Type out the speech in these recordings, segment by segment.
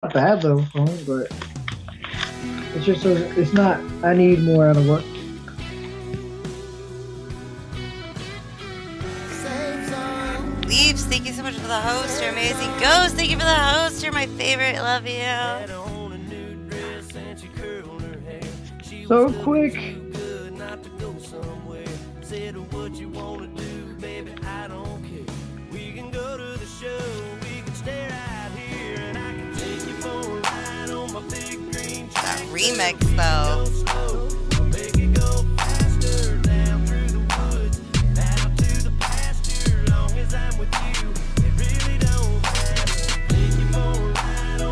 Not bad though, but it's just it's not. I need more out of work. Leaves, thank you so much for the host. You're amazing. Ghost, thank you for the host. You're my favorite. Love you. So quick. That remix though.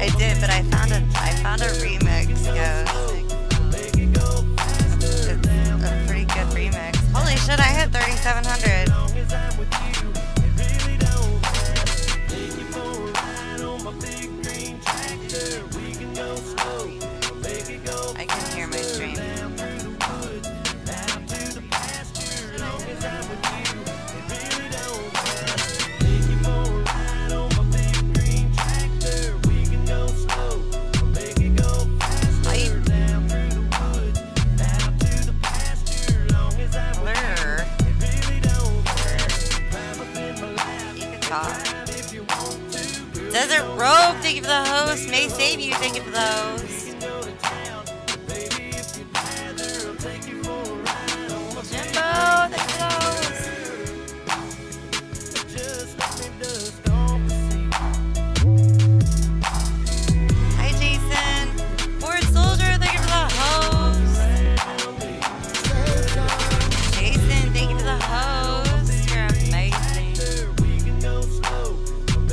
I did, but I found a remix, Ghost. It's a pretty good remix. Holy shit, I hit 3,700. I can hear my stream. Desert Robe, thank you for the host. May Save You, thank you for the host. Jimbo, thank you for the host. Hi Jason. Ford Soldier, thank you for the host. Jason, thank you for the host. You're amazing.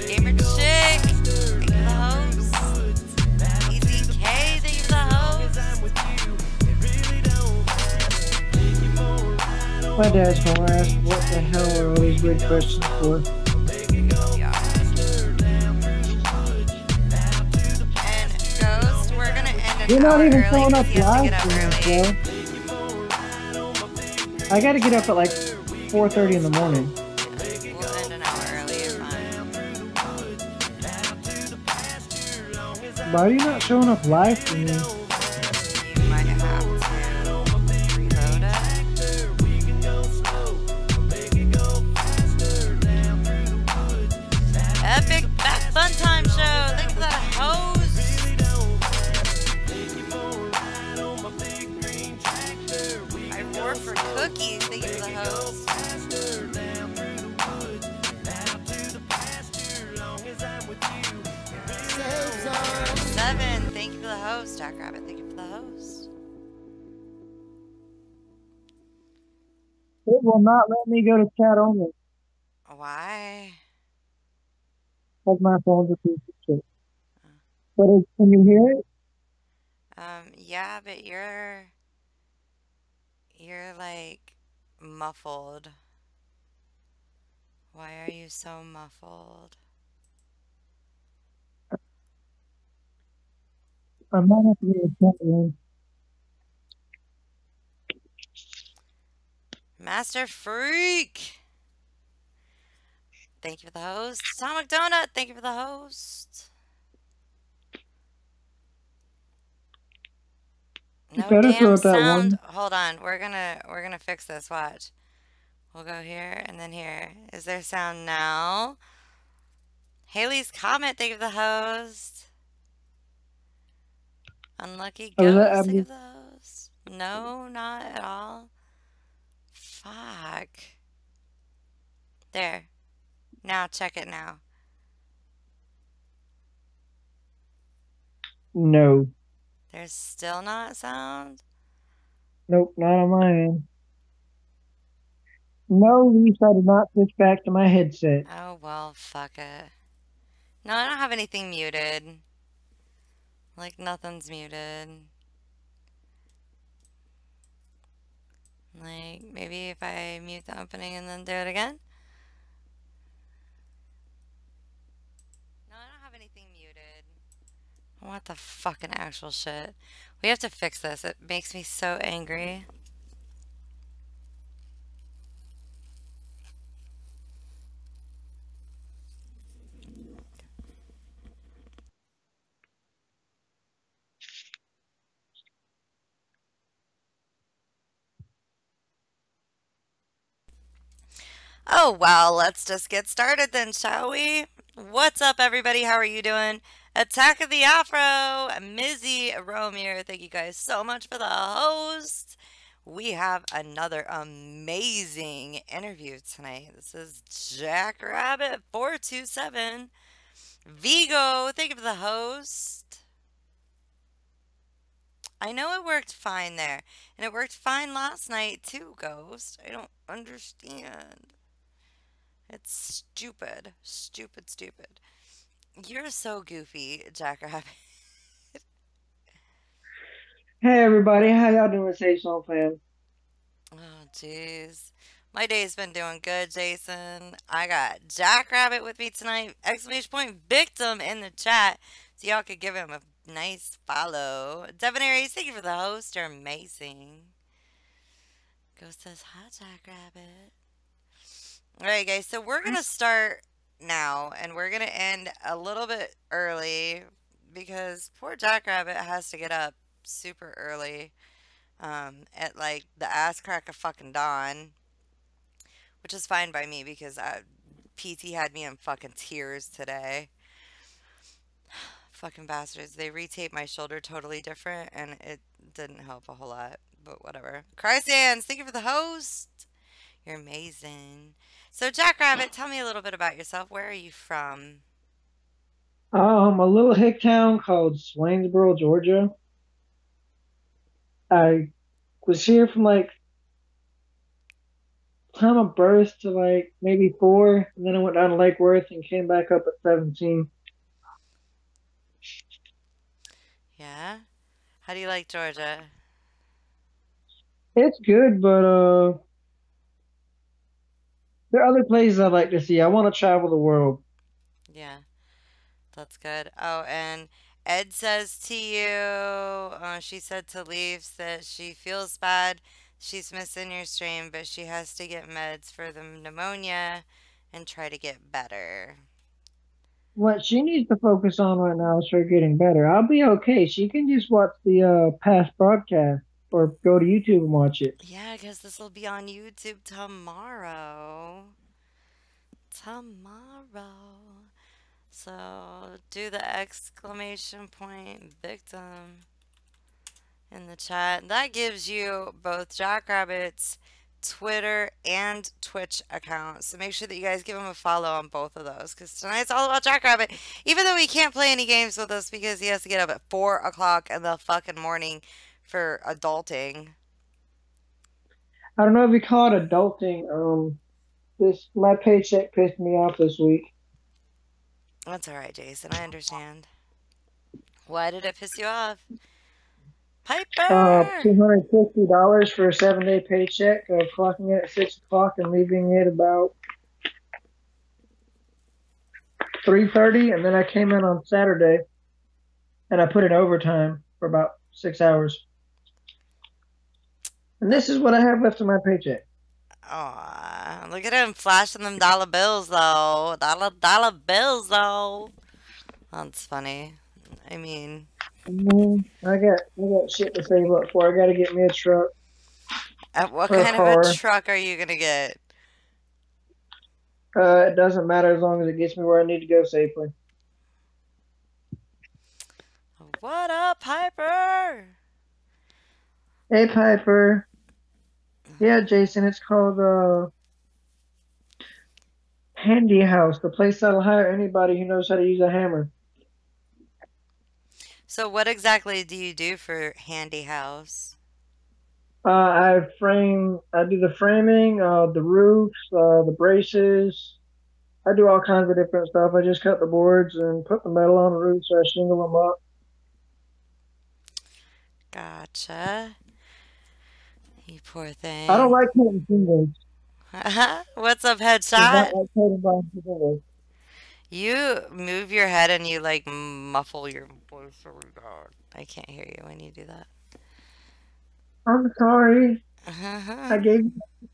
Gamer Chick, thank you for the host. EZK, thank you for the host. My dad's gonna ask, what the hell are all these weird questions for? Yeah. And Ghost, we're gonna end an You're not hour even early showing because up he has to live get up for early. me, bro. I gotta get up at like 4:30 in the morning. We'll end an hour early, you're fine. Why are you not showing up live for me? You might have to reload it. Epic Back Fun Time Show, thank you for that host. I roar for cookies, thank you for the host. Seven, thank you for the host. Jackrabbit, thank you for the host. It will not let me go to chat only. Why? Because my phone's a piece of shit. But can you hear it? Yeah, but you're like muffled. Why are you so muffled? I might have to get a chat room. Master Freak, thank you for the host. Atomic Donut, thank you for the host. You No better throw damn out that sound. one. Hold on, we're gonna fix this. Watch. We'll go here and then here. Is there sound now? Haley's comment, thank you for the host. Unlucky Oh, is that Ghost, thank you Abby? for the host. No, not at all. Fuck. There. Now check it now. No. There's still not sound? Nope, not on my end. No, Lisa, I did not switch back to my headset. Oh, well, fuck it. No, I don't have anything muted. Like, nothing's muted. Like, maybe if I mute the opening and then do it again? No, I don't have anything muted. What the fucking actual shit? We have to fix this. It makes me so angry. Oh, well, let's just get started then, shall we? What's up, everybody? How are you doing? Attack of the Afro, Mizzy Romeo. Thank you guys so much for the host. We have another amazing interview tonight. This is Jackrabbit427. Vigo, thank you for the host. I know it worked fine there, and it worked fine last night too, Ghost. I don't understand. It's stupid. Stupid, stupid. You're so goofy, Jackrabbit. Hey everybody, how y'all doing, Say Song fam? Oh, jeez. My day's been doing good, Jason. I got Jackrabbit with me tonight. Exclamation point victim in the chat. So y'all could give him a nice follow. Debonaries, thank you for the host. You're amazing. Ghost says, hi, Jackrabbit. Alright, guys, so we're going to start now, and we're going to end a little bit early because poor Jackrabbit has to get up super early at like the ass crack of fucking dawn, which is fine by me because PT had me in fucking tears today. Fucking bastards. They retaped my shoulder totally different, and it didn't help a whole lot, but whatever. Crysands, thank you for the host. You're amazing. So, Jackrabbit, tell me a little bit about yourself. Where are you from? A little hick town called Swainsboro, Georgia. I was here from like time of birth to like maybe 4, and then I went down to Lake Worth and came back up at 17. Yeah? How do you like Georgia? It's good, but there are other places I'd like to see. I want to travel the world. Yeah, that's good. Oh, and Ed says to you, she said to Leaves that she feels bad. She's missing your stream, but she has to get meds for the pneumonia and try to get better. What she needs to focus on right now is her getting better. I'll be okay. She can just watch the past broadcast or go to YouTube and watch it. Yeah, because this will be on YouTube tomorrow. Tomorrow. So do the exclamation point victim in the chat. That gives you both Jackrabbit's Twitter and Twitch accounts. So make sure that you guys give him a follow on both of those because tonight's all about Jackrabbit. Even though he can't play any games with us because he has to get up at 4 o'clock in the fucking morning for adulting. I don't know if you call it adulting. This my paycheck pissed me off this week. That's all right, Jason. I understand. Why did it piss you off? Piper! $250 for a 7-day paycheck of clocking in at 6 o'clock and leaving it about 3:30, and then I came in on Saturday and I put in overtime for about 6 hours. And That, this is what I have left of my paycheck. aw, look at him flashing them dollar bills, though. Dollar bills, though. That's funny. I mean, I got shit to save up for. I got to get me a truck what or a kind of a car. truck are you gonna get? It doesn't matter as long as it gets me where I need to go safely. What up, Piper? Hey Piper. Yeah, Jason, it's called Handy House, the place that'll hire anybody who knows how to use a hammer. So, what exactly do you do for Handy House? I do the framing, the roofs, the braces. I do all kinds of different stuff. I just cut the boards and put the metal on the roof, so I shingle them up. Gotcha. You poor I don't thing. like cutting shingles. What's up, I do headshot? not like cutting down shingles. You move your head and you like muffle your voice really bad. I can't hear you when you do that. I'm sorry. I gave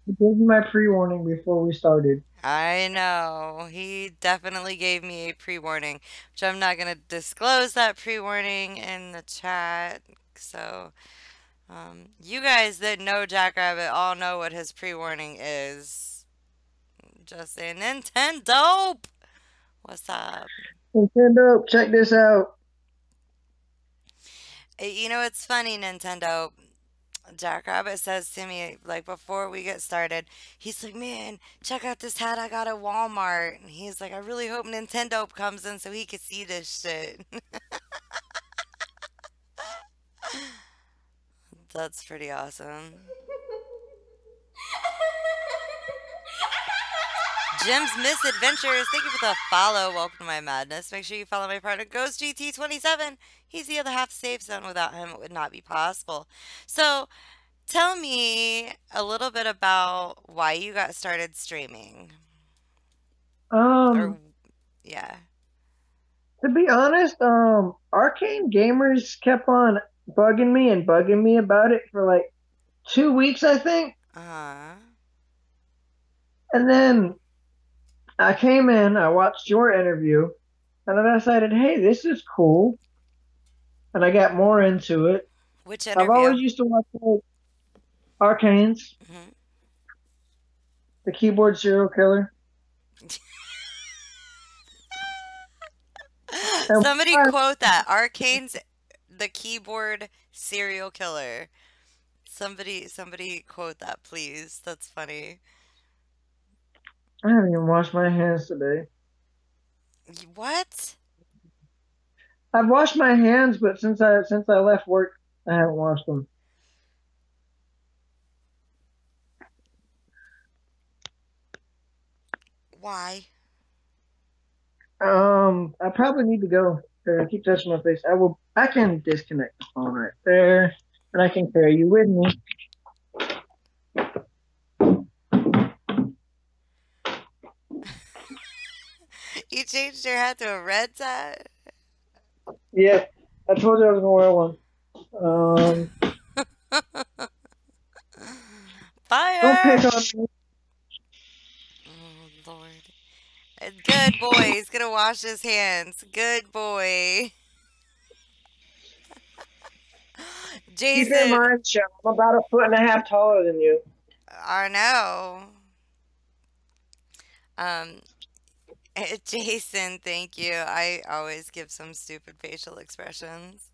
I gave you my pre-warning before we started. I know. He definitely gave me a pre warning, which I'm not going to disclose that pre warning in the chat. So, you guys that know Jackrabbit all know what his pre warning is. Just saying, Nintendo. What's up? Nintendo, check this out. You know, it's funny, Nintendo. Jackrabbit says to me, like, before we get started, he's like, man, check out this hat I got at Walmart. And he's like, I really hope Nintendo comes in so he can see this shit. That's pretty awesome. Jim's Misadventures, thank you for the follow. Welcome to my madness. Make sure you follow my partner, Ghost GT27. He's the other half of Safe Zone. Without him, it would not be possible. So, tell me a little bit about why you got started streaming. Or, Um, yeah. to be honest, Arcane Gamers kept on bugging me about it for like 2 weeks, I think. Uh, And then I came in, I watched your interview, and I decided, hey, this is cool. And I got more into it. which I've interview? always used to watch like, Arcanes, Hmm. the keyboard serial killer. And Somebody quote that. Arcane's the keyboard serial killer. Somebody quote that, please. That's funny. I haven't even washed my hands today. What? I've washed my hands, but since I left work, I haven't washed them. Why? I probably need to go. I keep touching my face. I will. I can disconnect the phone right there, and I can carry you with me. You changed your hat to a red hat? Yeah, I told you I was gonna wear one. Don't Fire! pick on me. Oh, Lord. Good boy. He's gonna wash his hands. Good boy. Keep in Jason, mind, Sean, I'm about a foot and a half taller than you. I know. Um, Jason, thank you. I always give some stupid facial expressions.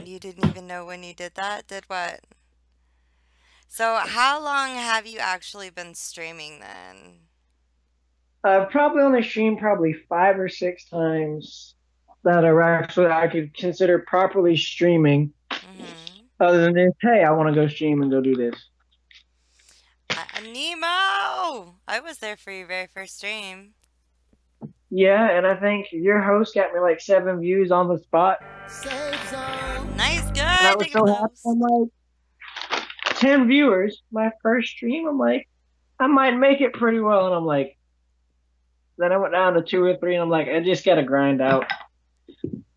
You didn't even know when you did that? Did what? So, how long have you actually been streaming then? I've probably only streamed probably 5 or 6 times that are actually I could consider properly streaming. Mm-hmm. Other than this, hey, I want to go stream and go do this. Nemo! I was there for your very first stream. Yeah, and I think your host got me like 7 views on the spot, Nice, and I good. was Thank you so for happy. those. I'm like, 10 viewers, my first stream. I'm like, I might make it pretty well, and I'm like, then I went down to 2 or 3, and I'm like, I just gotta grind out,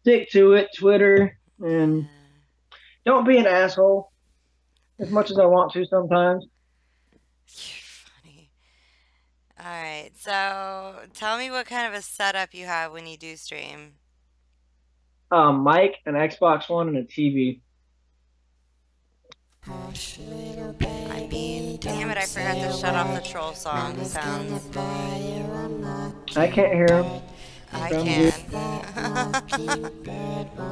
stick to it, Twitter, and Yeah. don't be an asshole as much as I want to sometimes. You're funny. Alright, so tell me what kind of a setup you have when you do stream. Mic, an Xbox One, and a TV. I mean, damn it, I forgot to shut off the troll song sounds. I can't hear him. I Sounds good. can.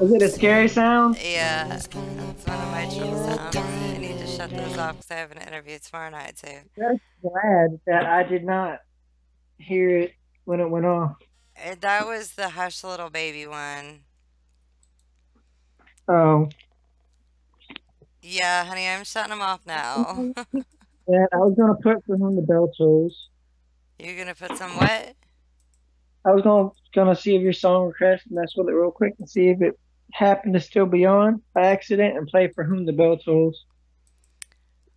Is it a scary sound? Yeah, that's one of my troll sounds. I need to shut those off because I have an interview tomorrow night too. I'm glad that I did not hear it when it went off. That was the Hush Little Baby one. Oh, Yeah, honey, I'm shutting them off now. yeah, I was gonna put for whom the bell tolls. You're gonna put some what? I was gonna see if your song request mess with it real quick and see if it happened to still be on by accident and play for whom the bell tolls.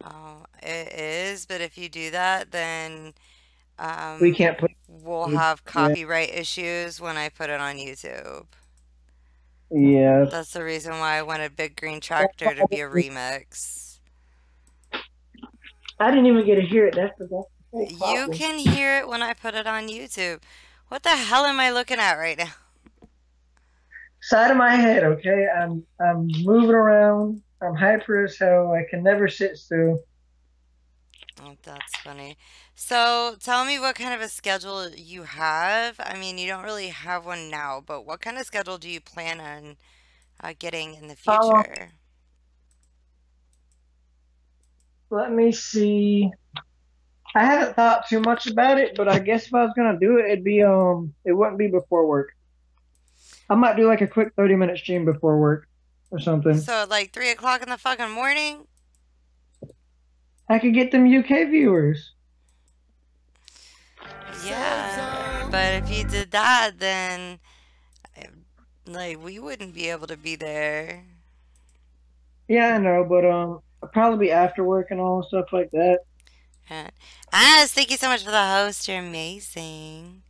Oh, it is, but if you do that, then We um, can't play. we'll have Yeah, copyright issues when I put it on YouTube. yeah. That's the reason why I wanted Big Green Tractor to be a remix. I didn't even get to hear it. That's the whole You problem. can hear it when I put it on YouTube. What the hell am I looking at right now? Side of my head, okay. I'm moving around. I'm hyper as hell. I can never sit still. Oh, that's funny. So tell me what kind of a schedule you have. I mean, you don't really have one now, but what kind of schedule do you plan on getting in the Um, future? Let me see. I haven't thought too much about it, but I guess if I was gonna do it, it wouldn't be before work. I might do like a quick 30-minute stream before work or something. So like 3 o'clock in the fucking morning? I could get them UK viewers. Yeah, but if you did that, then eh, like we wouldn't be able to be there. Yeah, I know, but probably after work and all stuff like that. Yeah. As, thank you so much for the host. You're amazing.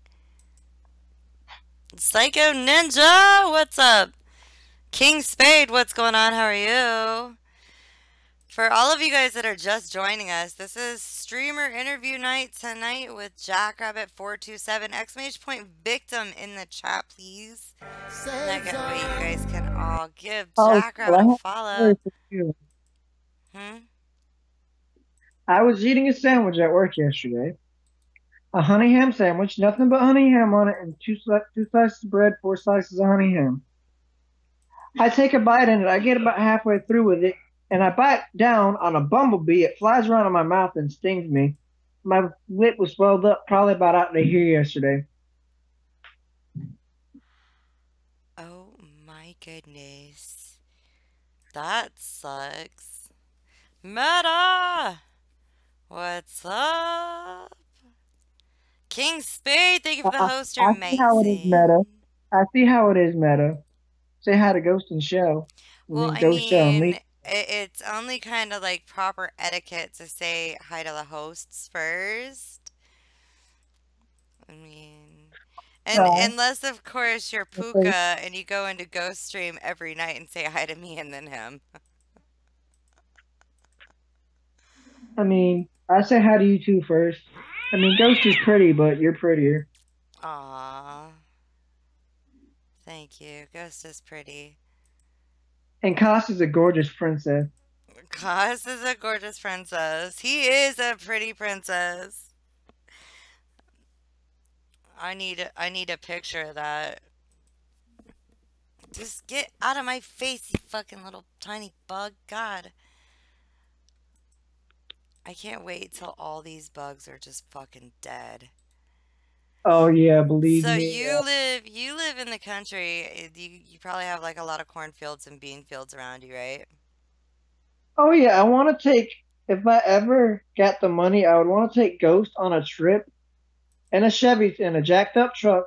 Psycho Ninja, what's up? King Spade, what's going on? How are you? For all of you guys that are just joining us, this is streamer interview night tonight with Jackrabbit427! Exclamation point victim in the chat, please. And that way you guys can all give Oh, well, Jackrabbit I a have a follow. story for you. Hmm? I was eating a sandwich at work yesterday. A honey ham sandwich, nothing but honey ham on it, and two slices of bread, four slices of honey ham. I take a bite in it. I get about halfway through with it, and I bite down on a bumblebee. It flies around in my mouth and stings me. My lip was swelled up, probably about out to here yesterday. Oh my goodness. That sucks. Meta! What's up? King Spade, thank you for the host. You're I see how it is meta. amazing. I see how it is meta. Say hi to Ghost and Show. I Well, mean, I Ghost Show and mean, Lee. it's only kind of like proper etiquette to say hi to the hosts first. I mean, and No, unless of course you're okay. Puka and you go into Ghost Stream every night and say hi to me and then him. I mean, I say hi to you too first. I mean, Ghost is pretty, but you're prettier. Aw, thank you. Ghost is pretty. And Cost is a gorgeous princess. Cos is a gorgeous princess. He is a pretty princess. I need a picture of that. Just get out of my face, you fucking little tiny bug. God. I can't wait till all these bugs are just fucking dead. Oh yeah, believe So me. you live in the country. You probably have like a lot of cornfields and bean fields around you, right? Oh yeah, I want to take. If I ever got the money, I would want to take Ghost on a trip in a Chevy in a jacked up truck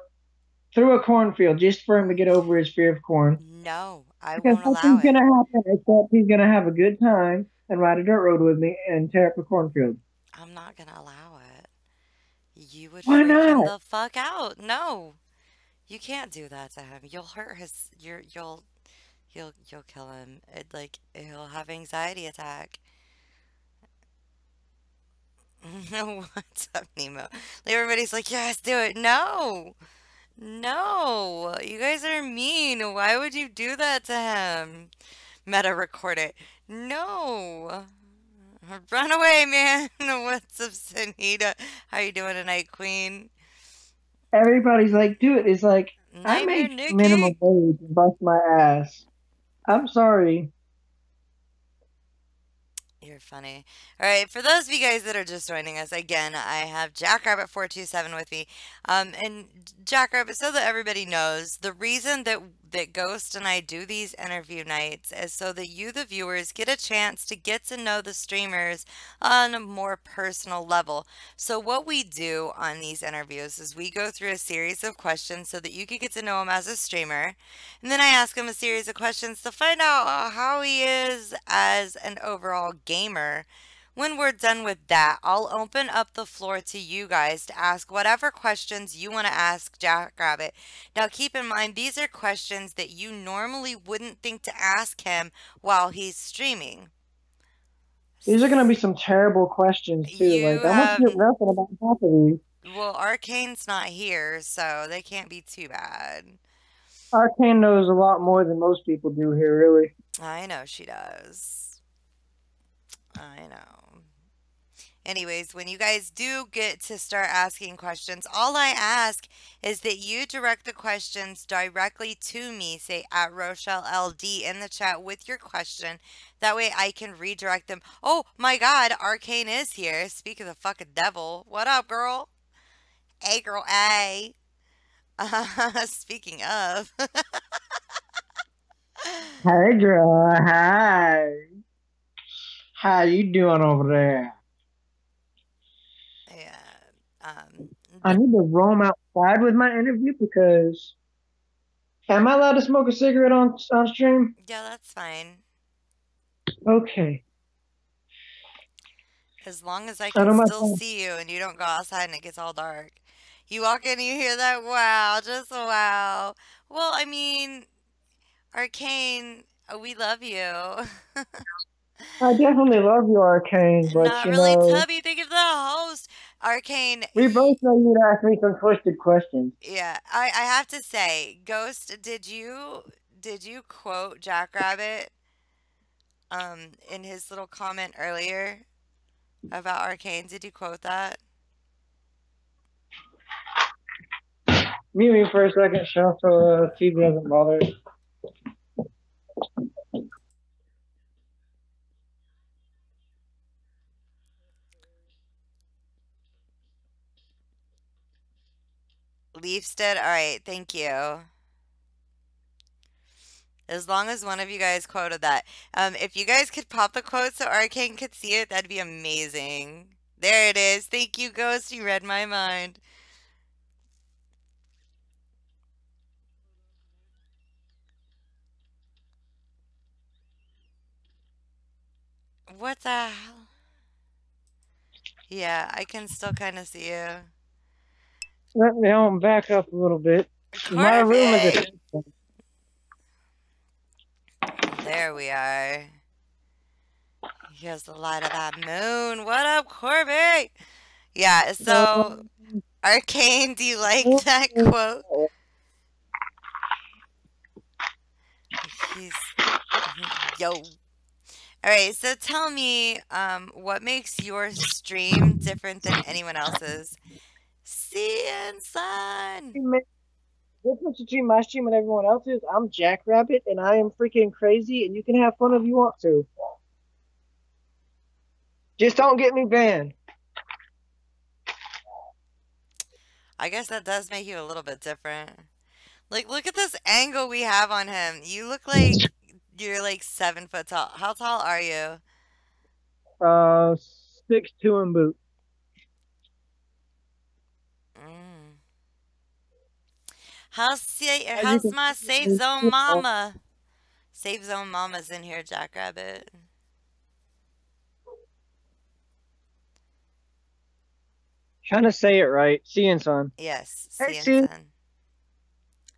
through a cornfield just for him to get over his fear of corn. No, I Because won't allow nothing's it. gonna happen except he's gonna have a good time and ride a dirt road with me and tear up a cornfield. I'm not gonna allow it. You would Why freak him not? the fuck out. No, you can't do that to him. You'll hurt his. You'll kill him. He'll have anxiety attack. What's up, Nemo? Like everybody's like, yes, do it. No, no, you guys are mean. Why would you do that to him? Meta record it. No. Run away, man. What's up, Sunita? How you doing tonight, Queen? Everybody's like, do it. It's like I Nightmare make minimum Nikki? wage and bust my ass. I'm sorry. You're funny. All right, for those of you guys that are just joining us, again, I have Jackrabbit427 with me. And Jackrabbit, so that everybody knows, the reason that Ghost and I do these interview nights is so that you, the viewers, get a chance to get to know the streamers on a more personal level. So what we do on these interviews is we go through a series of questions so that you can get to know him as a streamer. And then I ask him a series of questions to find out how he is as an overall gamer. When we're done with that, I'll open up the floor to you guys to ask whatever questions you want to ask Jackrabbit. Now, keep in mind, these are questions that you normally wouldn't think to ask him while he's streaming. These are gonna be some terrible questions too. You Like I'm gonna have, get nothing about half of these. well, Arcane's not here, so they can't be too bad. Arcane knows a lot more than most people do here, really. I know she does. I know. Anyways, when you guys do get to start asking questions, all I ask is that you direct the questions directly to me. Say at Rochelle LD in the chat with your question. That way I can redirect them. Oh my god, Arcane is here. Speak of the fucking devil. What up, girl? Hey, girl, hey. Speaking of, Hey girl, hi. How you doing over there? yeah, um, I but need to roam outside with my interview because am I allowed to smoke a cigarette on stream? yeah, that's fine. Okay. As long as I I can know my still phone. see you and you don't go outside and it gets all dark. You walk in and you hear that wow, just wow. Well, I mean, Arcane, we love you. I definitely love you, Arcane, but Not you really know, Tubby, think of the host. Arcane, we both know you'd ask me some twisted questions. yeah, I have to say, Ghost, did you quote Jackrabbit in his little comment earlier about Arcane? Did you quote that? Mute me for a second, Shell, so TV doesn't bother. Leafstead, all right, thank you. As long as one of you guys quoted that. If you guys could pop the quote so Arcane could see it, that'd be amazing. There it is. Thank you, Ghost. You read my mind. What the hell? Yeah, I can still kind of see you. Let me home back up a little bit. My room is Corby! a There we are. Here's the light of that moon. What up, Corby? Yeah, so, Arcane, do you like that quote? He's. Yo. Alright, so tell me, what makes your stream different than anyone else's? Sea and Sun! difference between my stream and everyone else's. I'm Jackrabbit, and I am freaking crazy, and you can have fun if you want to. Just don't get me banned. I guess that does make you a little bit different. Like, look at this angle we have on him. You look like you're like 7 foot tall. How tall are you? 6'2" in boot. Mm. As you How's can my safe see, zone mama? Safe zone mama's in here, Jackrabbit. trying to say it right. Seeing son. Yes, Hey, sea and see. sun.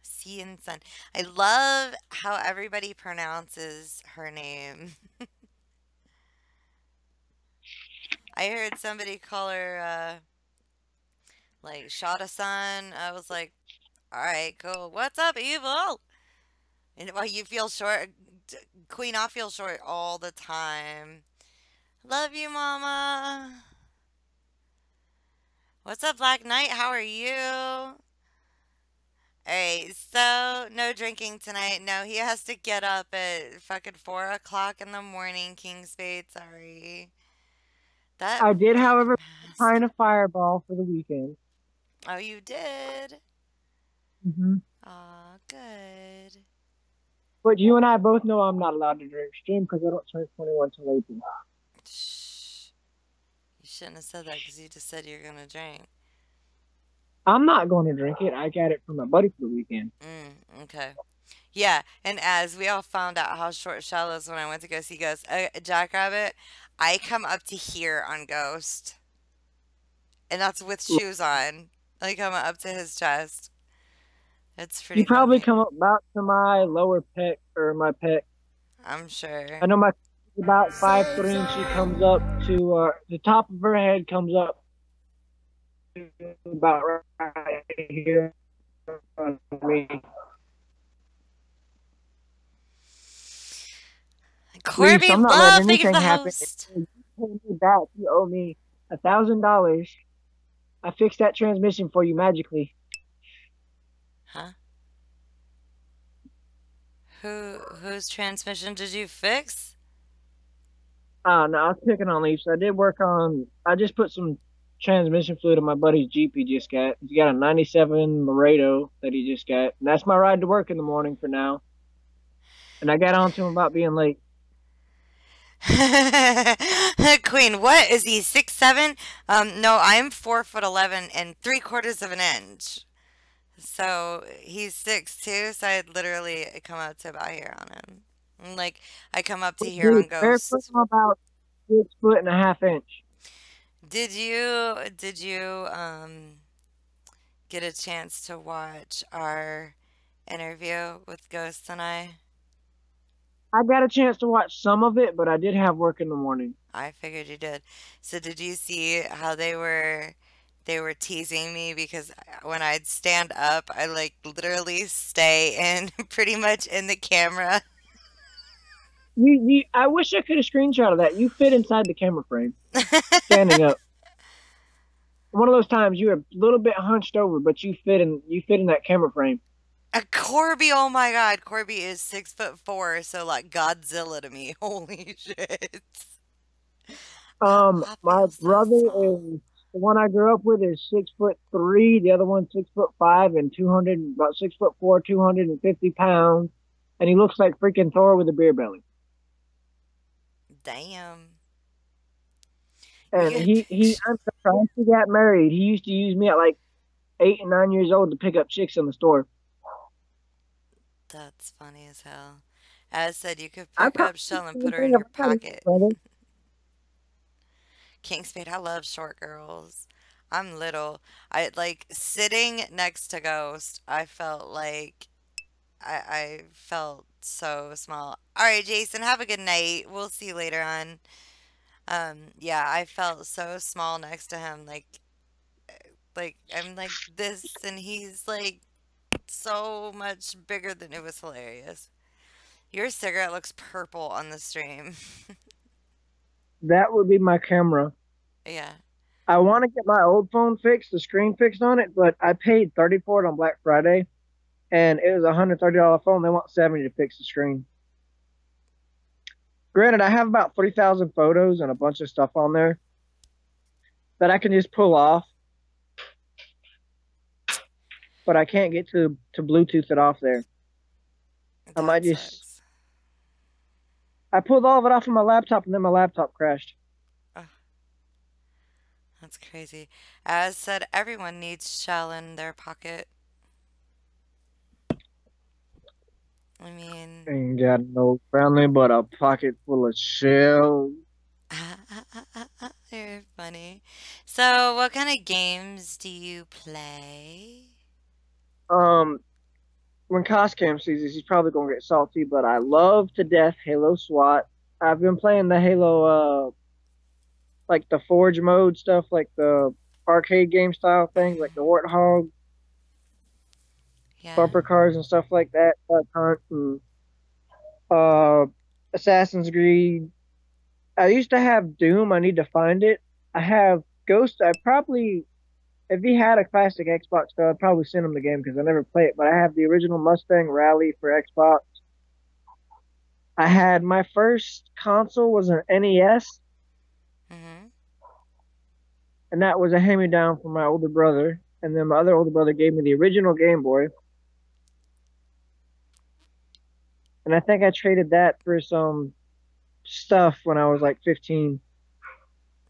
Sea and sun. I love how everybody pronounces her name. I heard somebody call her like Shada Sun. I was like, all right, cool. What's up, evil? And well, you feel short, Queen. I feel short all the time. Love you, Mama. What's up, Black Knight? How are you? Alright, so no drinking tonight. No, he has to get up at fucking 4 o'clock in the morning, King Spade. Sorry. That I did, fucking however, mask. find a fireball for the weekend. Oh, you did? Hmm. Aw, good. But you and I both know I'm not allowed to drink stream because I don't turn 21 till April. Shh. You shouldn't have said that because you just said you're gonna drink. I'm not going to drink it. I got it from my buddy for the weekend. Okay. Yeah, and as we all found out how short Shell is when I went to go see Ghost, Jackrabbit, I come up to here on Ghost, and that's with shoes on. I come up to his chest. It's You pretty probably funny. come up about to my lower pec or my pec. I'm I sure. know my is about 5'3", and she comes up to the top of her head comes up to about right here on me. Reese, Corby I'm not letting love making anything the happen. host. You pay me back. You owe me $1,000. I fixed that transmission for you magically. Huh? Whose transmission did you fix? No, I was picking on Leafs. I did work on. I just put some transmission fluid in my buddy's Jeep he just got. He's got a '97 Laredo that he just got, and that's my ride to work in the morning for now. And I got on to him about being late. Queen, what is he? 6'7"? No, I'm 4'11" and 3/4 of an inch. So he's 6'2", so I'd literally come up to about here on him. Like I come up to here Dude, on barefoot, Ghost. I'm about 6'1/2 inch. Did you get a chance to watch our interview with Ghost and I? I got a chance to watch some of it, but I did have work in the morning. I figured you did. So did you see how they were teasing me because when I'd stand up, I like literally stay in pretty much in the camera. I wish I could have screenshot of that. You fit inside the camera frame, standing up. One of those times you were a little bit hunched over, but you fit in that camera frame. Corby, oh my God, Corby is 6'4", so like Godzilla to me. Holy shit! I My feel so brother small. is the one I grew up with is 6'3". The other one's 6'5" and 200, about 6'4", 250 pounds, and he looks like freaking Thor with a beer belly. Damn. You And get a picture. I'm surprised he got married. He used to use me at like 8 and 9 years old to pick up chicks in the store. That's funny as hell. As said, you could I pick probably up do Shell and the put same her thing in if your I got a pocket. brother. King Spade, I love short girls. I'm little. I like sitting next to Ghost. I felt like I felt so small. All right, Jason, have a good night. We'll see you later on. Yeah, I felt so small next to him. Like I'm like this, and he's like so much bigger than it was hilarious. Your cigarette looks purple on the stream. That would be my camera. Yeah. I want to get my old phone fixed, the screen fixed on it, but I paid 30 for it on Black Friday, and it was a $130 phone. They want 70 to fix the screen. Granted, I have about 3,000 photos and a bunch of stuff on there that I can just pull off, but I can't get to Bluetooth it off there. I might That just sucks. I pulled all of it off of my laptop, and then my laptop crashed. Ugh, that's crazy. As said, everyone needs shell in their pocket. I mean, Ain't got no family but a pocket full of shells. you're funny. So, what kind of games do you play? Um, when Coscam sees this, he's probably gonna get salty, but I love to death Halo SWAT. I've been playing the Halo, like the Forge mode stuff, like the arcade game style things, like the Hmm. Warthog Yeah. bumper cars and stuff like that. Duck Hunt and uh, Assassin's Creed. I used to have Doom. I need to find it. I have Ghost. I probably, if he had a classic Xbox, though, I'd probably send him the game because I never play it. But I have the original Mustang Rally for Xbox. I had my first console was an NES, Hmm. and that was a hand-me-down from my older brother. And then my other older brother gave me the original Game Boy, and I think I traded that for some stuff when I was like 15.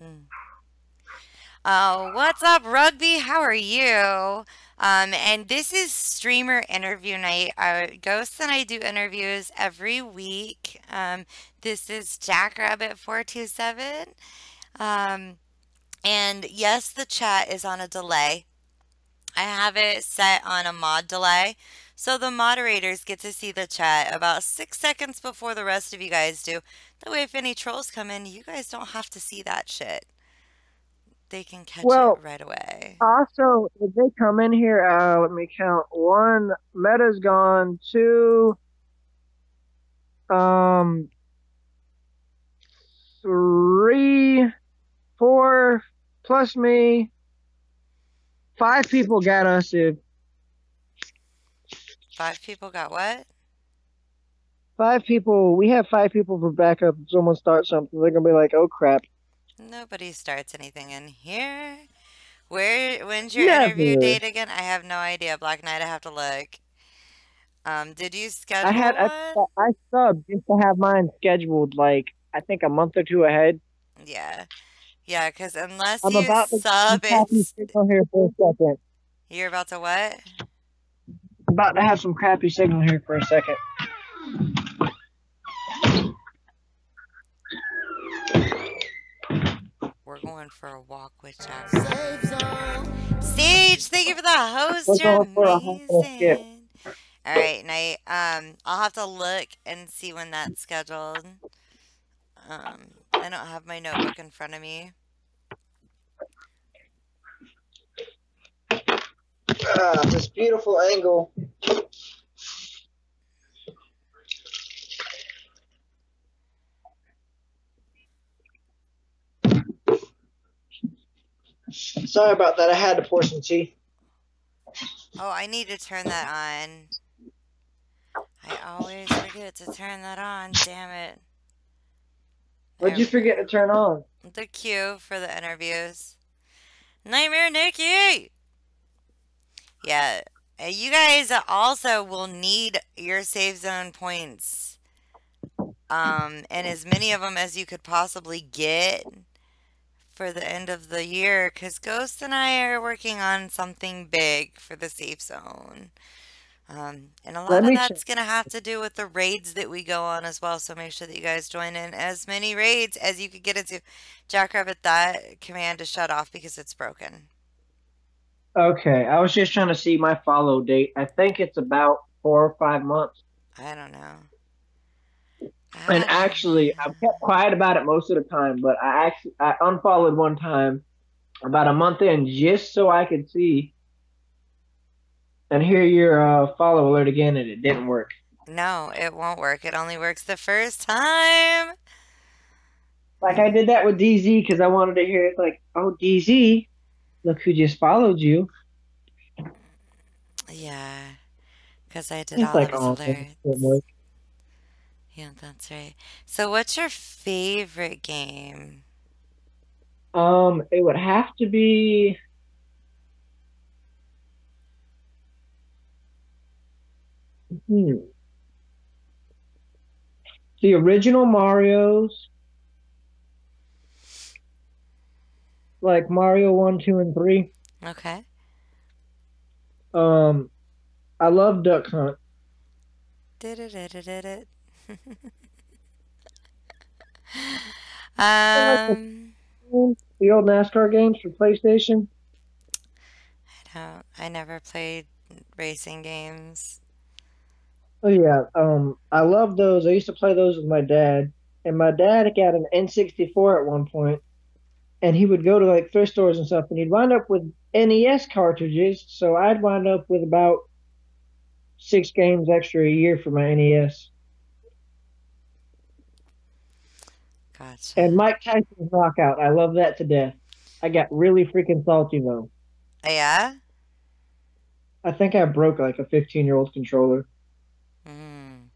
Mm. What's up, Rugby? How are you? And this is streamer interview night. Ghost and I do interviews every week. This is Jackrabbit427. Um, and yes, the chat is on a delay. I have it set on a mod delay. So the moderators get to see the chat about 6 seconds before the rest of you guys do. That way, if any trolls come in, you guys don't have to see that shit. They can catch it Well, right away. also, if they come in here, let me count. One, Meta's gone. Two, um, three, four, plus me. Five people got us. If 5 people got what? five people, we have five people for backup. If someone starts something, they're gonna be like, "Oh crap!" Nobody starts anything in here. When's your interview Never. date again? I have no idea. Black Knight, I have to look. Did you I had schedule I, one? I subbed just to have mine scheduled like I think a month or two ahead. Yeah. Yeah, because unless I'm you about to sub, crappy it's signal here for a second. you're about to what? About to have some crappy signal here for a second. We're going for a walk with Jackrabbit. Sage, thank you for the host. We're You're going for a hot little skip. amazing. All right, Night. I'll have to look and see when that's scheduled. I don't have my notebook in front of me. This beautiful angle. Sorry about that. I had to pour some tea. Oh, I need to turn that on. I always forget to turn that on. Damn it. What'd There you we forget to turn on? go. The cue for the interviews. Nightmare Nikki! Yeah. You guys also will need your save zone points. And as many of them as you could possibly get for the end of the year, because Ghost and I are working on something big for the safe zone. And a Let lot of me check. that's going to have to do with the raids that we go on as well. So make sure that you guys join in as many raids as you could get into. Jackrabbit, that command is shut off because it's broken. Okay, I was just trying to see my follow date. I think it's about 4 or 5 months. I don't know. And I don't actually, know. I've kept quiet about it most of the time, but I unfollowed one time about a month in just so I could see and hear your follow alert again, and it didn't work. No, it won't work. It only works the first time. Like I did that with DZ because I wanted to hear it. Like, oh DZ, look who just followed you. Yeah, because I did It's all of like, his oh, man, it didn't alerts. work. Yeah, that's right. So, what's your favorite game? It would have to be hmm, the original Mario's, like Mario 1, 2, and 3. Okay. Um, I love Duck Hunt. Did it, did it, did it. I like um, the old NASCAR games for PlayStation. I never played racing games. Oh yeah, I love those. I used to play those with my dad, and my dad got an N64 at one point, and he would go to like thrift stores and stuff, and he'd wind up with NES cartridges. So I'd wind up with about 6 games extra a year for my NES. Gotcha. And Mike Tyson's Knockout, I love that to death. I got really freaking salty though. Yeah? I think I broke like a 15-year-old controller. Mm.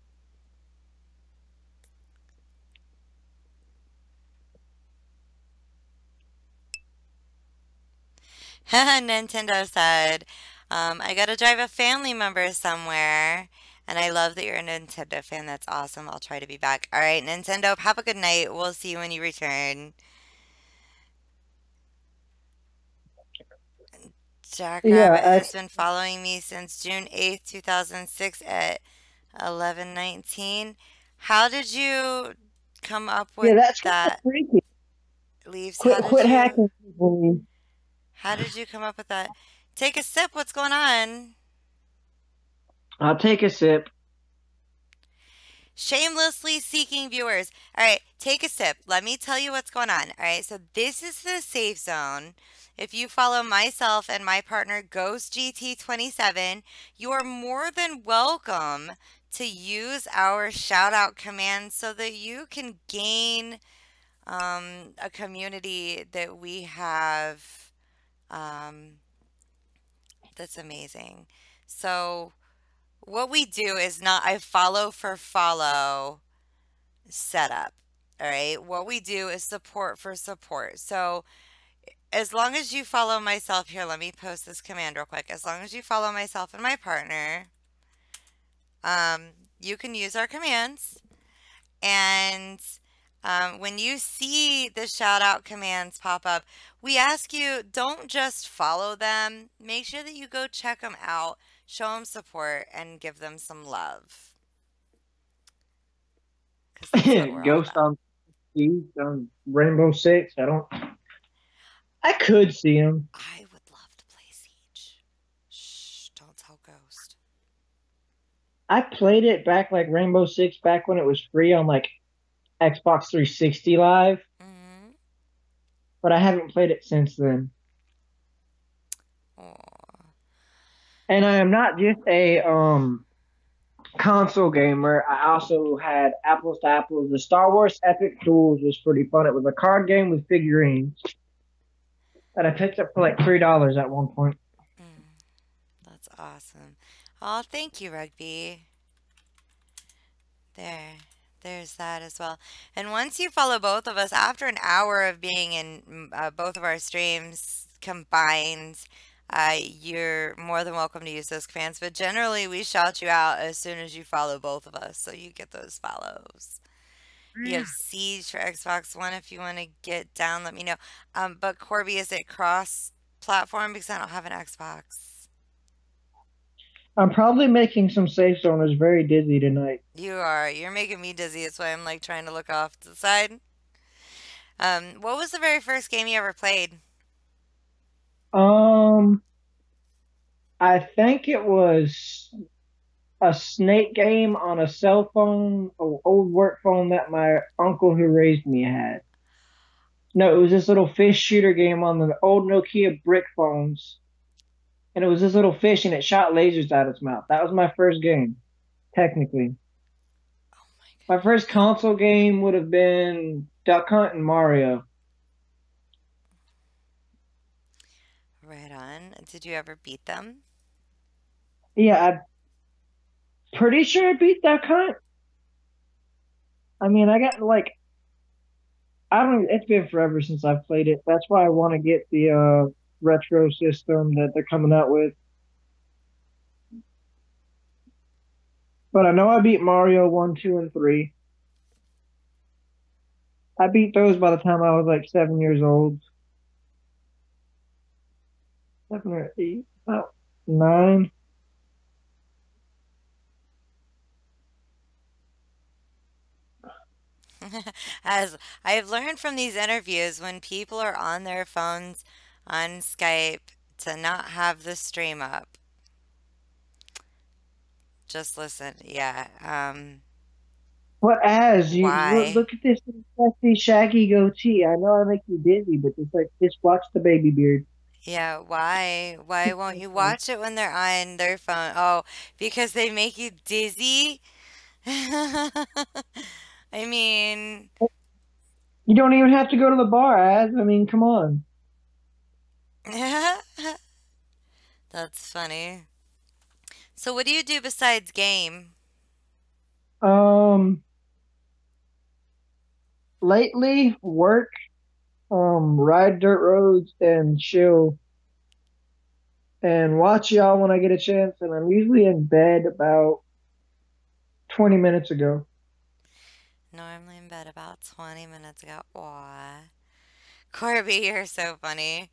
Nintendo said, I gotta drive a family member somewhere. And I love that you're a Nintendo fan. That's awesome. I'll try to be back. All right, Nintendo, have a good night. We'll see you when you return. Yeah, Jackrabbit has been following me since June 8th, 2006 at 11:19. How did you come up with yeah, that's kind of that? freaky. Leaves, Quit hacking people. how did you come up with that? Take a sip. What's going on? I'll take a sip. Shamelessly seeking viewers. All right, take a sip. Let me tell you what's going on. All right, so this is the safe zone. If you follow myself and my partner Ghost GT27, you are more than welcome to use our shout out command so that you can gain a community that we have um, that's amazing. So, what we do is not a follow for follow setup. All right. What we do is support for support. So, as long as you follow myself, here, let me post this command real quick. As long as you follow myself and my partner, um, you can use our commands. And when you see the shout out commands pop up, we ask you don't just follow them, make sure that you go check them out, show them support, and give them some love because that's what we're all Ghost about. on Steve on Rainbow Six. I could see him. I would love to play Siege. Shh, don't tell Ghost. I played it back like Rainbow Six back when it was free on like Xbox 360 Live, Mm-hmm. but I haven't played it since then. Oh. And I am not just a console gamer. I also had apples to apples. The Star Wars Epic Duels was pretty fun. It was a card game with figurines that I picked up for like $3 at one point. Mm, that's awesome. Oh, thank you, Rugby. There, there's that as well. And once you follow both of us, after an hour of being in both of our streams combined, you're more than welcome to use those commands. But generally, we shout you out as soon as you follow both of us, so you get those follows. You have Siege for Xbox One if you want to get down. Let me know. But Corby, is it cross-platform because I don't have an Xbox? I'm probably making some safe zoners very dizzy tonight. You are. You're making me dizzy. That's why I'm like trying to look off to the side. What was the very first game you ever played? Um, I think it was a snake game on a cell phone, an old work phone that my uncle who raised me had. No, it was this little fish shooter game on the old Nokia brick phones. And it was this little fish and it shot lasers out its mouth. That was my first game, technically. Oh my My goodness. first console game would have been Duck Hunt and Mario. Right on. Did you ever beat them? Yeah, I'm pretty sure I beat Duck Hunt. I mean, I got like I don't. It's been forever since I've played it. That's why I want to get the retro system that they're coming out with. But I know I beat Mario 1, 2, and 3. I beat those by the time I was like 7 years old. 7 or 8, about 9. As I've learned from these interviews, when people are on their phones on Skype, to not have the stream up. Just listen. Yeah. What as you Why? look at this sexy shaggy goatee? I know I make you dizzy, but just watch the baby beard. Yeah, why? Why won't you watch it when they're on their phone? Oh, because they make you dizzy? I mean, You don't even have to go to the bar, as I mean, come on. that's funny. So, what do you do besides game? Um, lately work, ride dirt roads and chill and watch y'all when I get a chance. And I'm usually in bed about 20 minutes ago. Normally in bed about 20 minutes ago. Aw. Corby, you're so funny.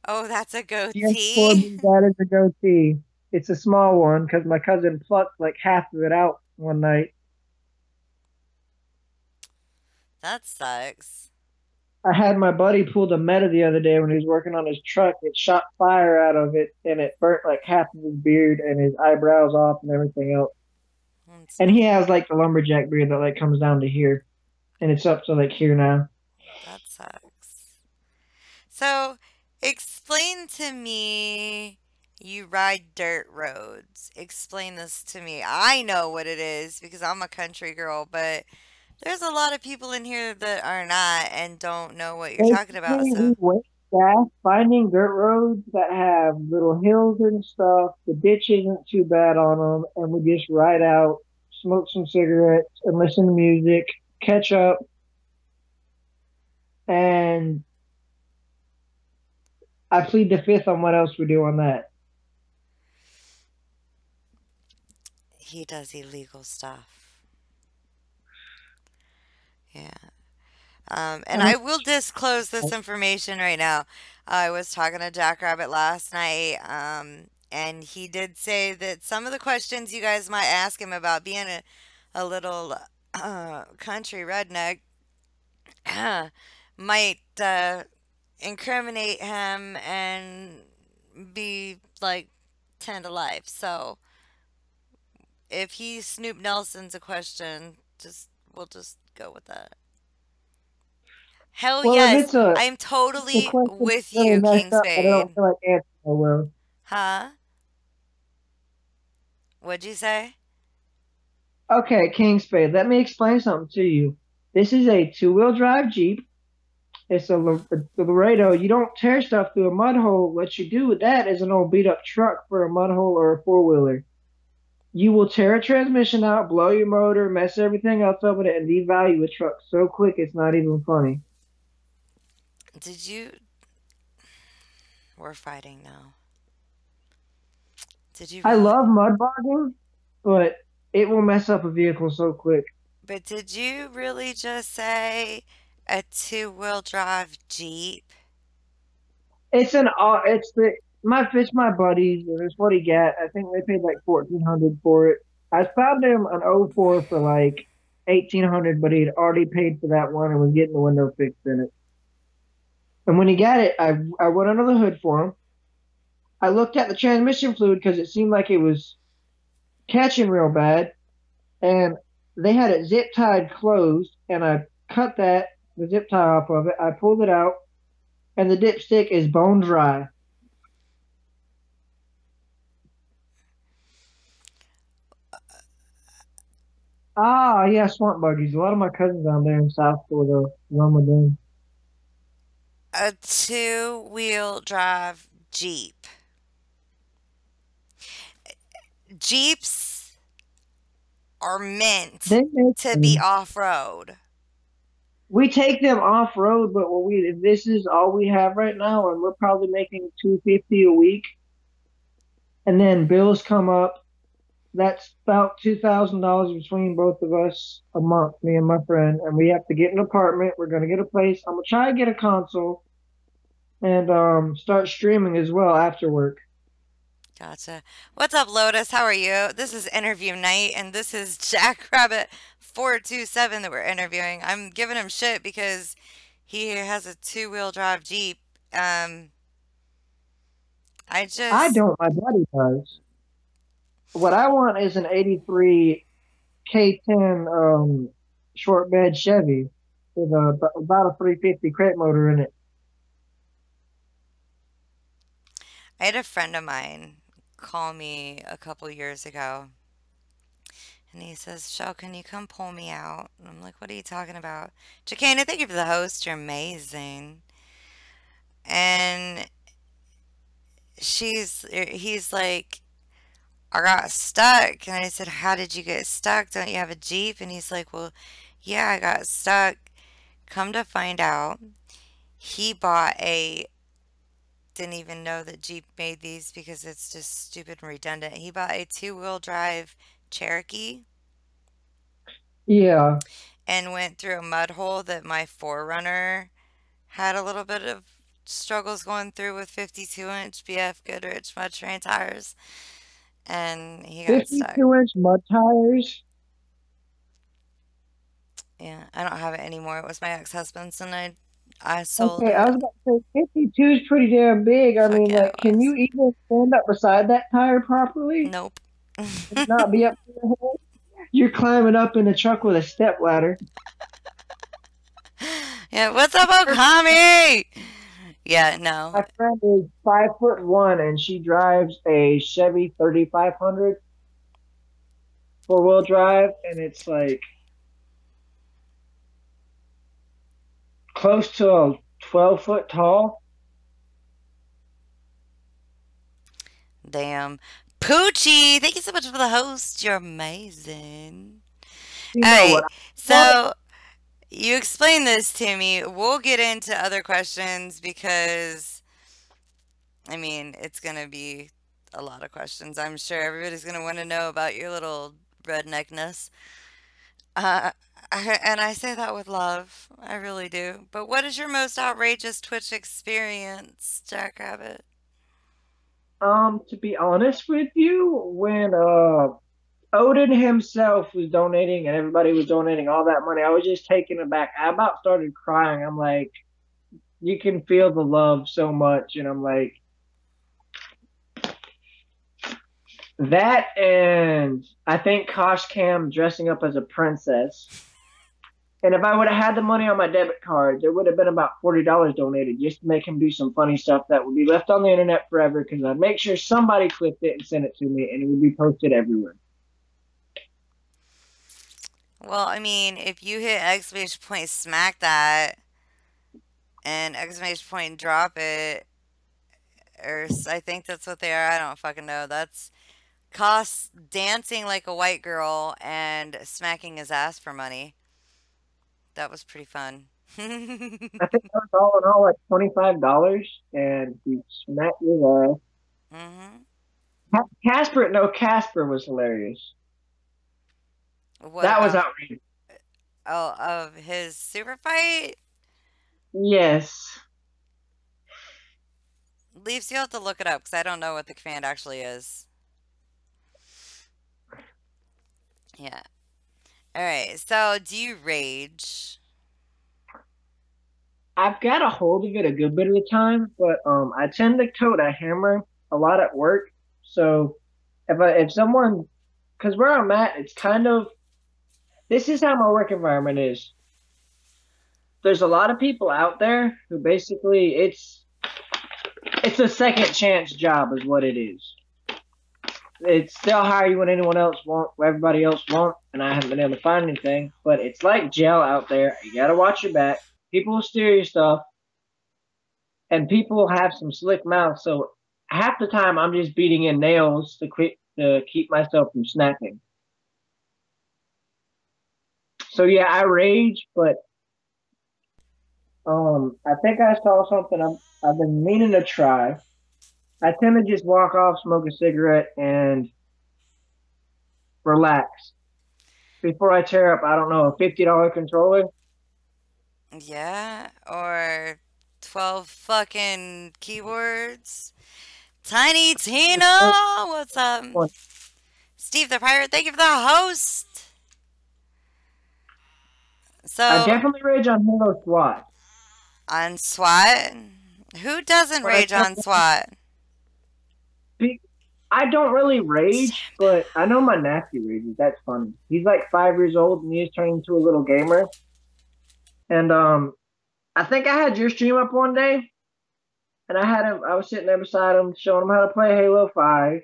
Oh, that's a Yes, goatee. Corbin, that is a goatee. It's a small one because my cousin plucked like half of it out one night. that sucks. I had my buddy pull the meta the other day when he was working on his truck. It shot fire out of it and it burnt like half of his beard and his eyebrows off and everything else. That's And he funny. has like the lumberjack beard that like comes down to here and it's up to like here now. That sucks. So, explain to me you ride dirt roads. Explain this to me. I know what it is because I'm a country girl, but There's a lot of people in here that are not and don't know what you're talking about. Basically, we So, waste gas finding dirt roads that have little hills and stuff. The ditch isn't too bad on them, and we just ride out, smoke some cigarettes, and listen to music, catch up, and I plead the fifth on what else we do on that. he does illegal stuff. Yeah. I And mean, I will disclose this information right now. I was talking to Jackrabbit last night, and he did say that some of the questions you guys might ask him about being a little country redneck might incriminate him and be like 10 to life. So if he Snoop Nelson's a question, just we'll just go with that. Hell well, if yes, it's a I am the totally question with really you, messed King up, but I don't Spade. feel like answering, I will. Huh? What'd you say? Okay, King Spade, let me explain something to you. This is a two-wheel drive Jeep. It's a Laredo. You don't tear stuff through a mud hole. What you do with that is an old beat up truck for a mud hole or a four wheeler. You will tear a transmission out, blow your motor, mess everything else up with it, and devalue a truck so quick it's not even funny. Did you? We're fighting now. Did you I really? love mud bogging, but it will mess up a vehicle so quick. But did you really just say a two-wheel drive Jeep? It's the my buddies, and it's what he got. I think they paid like 1,400 for it. I found him an '04 for like 1,800, but he'd already paid for that one and was getting the window fixed in it. And when he got it, I went under the hood for him. I looked at the transmission fluid because it seemed like it was catching real bad, and they had it zip tied closed. And I cut the zip tie off of it. I pulled it out, and the dipstick is bone dry. Ah, yeah, swamp buggies. A lot of my cousins down there in South Florida run with them. A two-wheel drive Jeep. Jeeps are meant They make to be them. off-road. We take them off road, but when we if this is all we have right now, and we're probably making 250 a week, and then bills come up. That's about $2,000 between both of us a month, me and my friend, and we have to get an apartment. We're gonna get a place. I'm gonna try to get a console and start streaming as well after work. Gotcha. What's up, Lotus? How are you? This is interview night, and this is Jackrabbit427 that we're interviewing. I'm giving him shit because he has a two-wheel drive Jeep. Um, I I just don't. My buddy does. What I want is an '83 K10 short bed Chevy with about a 350 crate motor in it. I had a friend of mine call me a couple years ago, and he says, "Shell, can you come pull me out?" And I'm like, "What are you talking about?" Jacana, thank you for the host. You're amazing. And he's like, I got stuck. And I said, "How did you get stuck? Don't you have a Jeep?" And he's like, "Well, yeah, I got stuck." Come to find out, he bought a, didn't even know that Jeep made these because it's just stupid and redundant. He bought a two-wheel drive Cherokee Yeah, and went through a mud hole that my Forerunner had a little bit of struggles going through with 52-inch BF Goodrich mud terrain tires, and he got stuck. 52-inch mud tires. Yeah, I don't have it anymore. It was my ex-husband's, and I sold Okay, I it. was about to say 52 is pretty damn big. I Fuck mean, yeah, like, it can was. you even stand up beside that tire properly Nope. and not be up to your head? You're climbing up in the truck with a step ladder. Yeah, what's up, Okami? Yeah, no. My friend is 5'1" and she drives a Chevy 3500 four-wheel drive, and it's like close to a 12-foot tall. Damn. Poochie, thank you so much for the host. You're amazing. You All know what right, I want? so you explain this to me. We'll get into other questions because, I mean, it's going to be a lot of questions. I'm sure everybody's going to want to know about your little redneckness. Uh, and I say that with love. I really do. But what is your most outrageous Twitch experience, Jackrabbit? To be honest with you, when Odin himself was donating and everybody was donating all that money, I was just taken aback. I about started crying. I'm like, you can feel the love so much, and I'm like, that, and I think Kosh Cam dressing up as a princess. And if I would have had the money on my debit card, there would have been about $40 donated just to make him do some funny stuff that would be left on the internet forever because I'd make sure somebody clipped it and sent it to me and it would be posted everywhere. Well, I mean, if you hit exclamation point smack that and exclamation point drop it, I think that's what they are. I don't fucking know. That's costs dancing like a white girl and smacking his ass for money. That was pretty fun. I think that was all in all like $25 and he smacked his ass. hmm Casper, no, Casper was hilarious. What That was about outrageous. of his super fight? Yes. Leaves you have to look it up because I don't know what the command actually is. Yeah. All right. So, do you rage? I've got a hold of it a good bit of the time, but I tend to tote a hammer a lot at work. So if someone, because where I'm at, it's kind of this is how my work environment is. There's a lot of people out there who basically it's a second chance job is what it is. It's still hire you when anyone else won't, everybody else won't, and I haven't been able to find anything. But it's like jail out there. You gotta watch your back. People will steal your stuff, and people have some slick mouths. So half the time, I'm just beating in nails to keep myself from snapping. So yeah, I rage, but I think I saw something I've been meaning to try. I tend to just walk off, smoke a cigarette, and relax before I tear up. I don't know, a $50 controller. Yeah. Or 12 fucking keywords? Tiny Tina! What's up? Steve the Pirate, thank you for the host! I So, definitely rage on Halo SWAT, on SWAT? Who doesn't but I rage on SWAT? I don't really rage, but I know my nephew rages. That's funny. He's like 5 years old and he's turning into a little gamer. And I think I had your stream up one day, and I had him. I was sitting there beside him, showing him how to play Halo 5,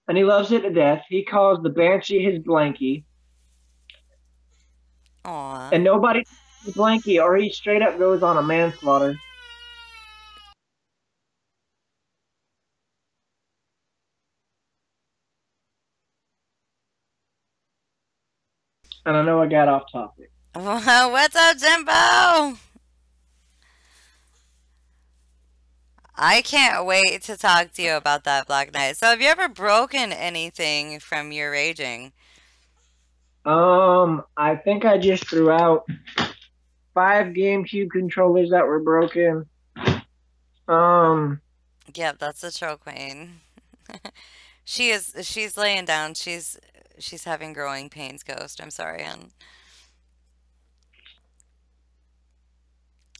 and he loves it to death. He calls the Banshee his blankie, Aw. and nobody the blankie, or he straight up goes on a manslaughter. And I know I got off topic. What's up, Jimbo? I can't wait to talk to you about that Black Knight. So, have you ever broken anything from your raging? I think I just threw out 5 GameCube controllers that were broken. Um, Yep, that's a troll queen. She's laying down. She's having growing pains, Ghost. I'm sorry, hon.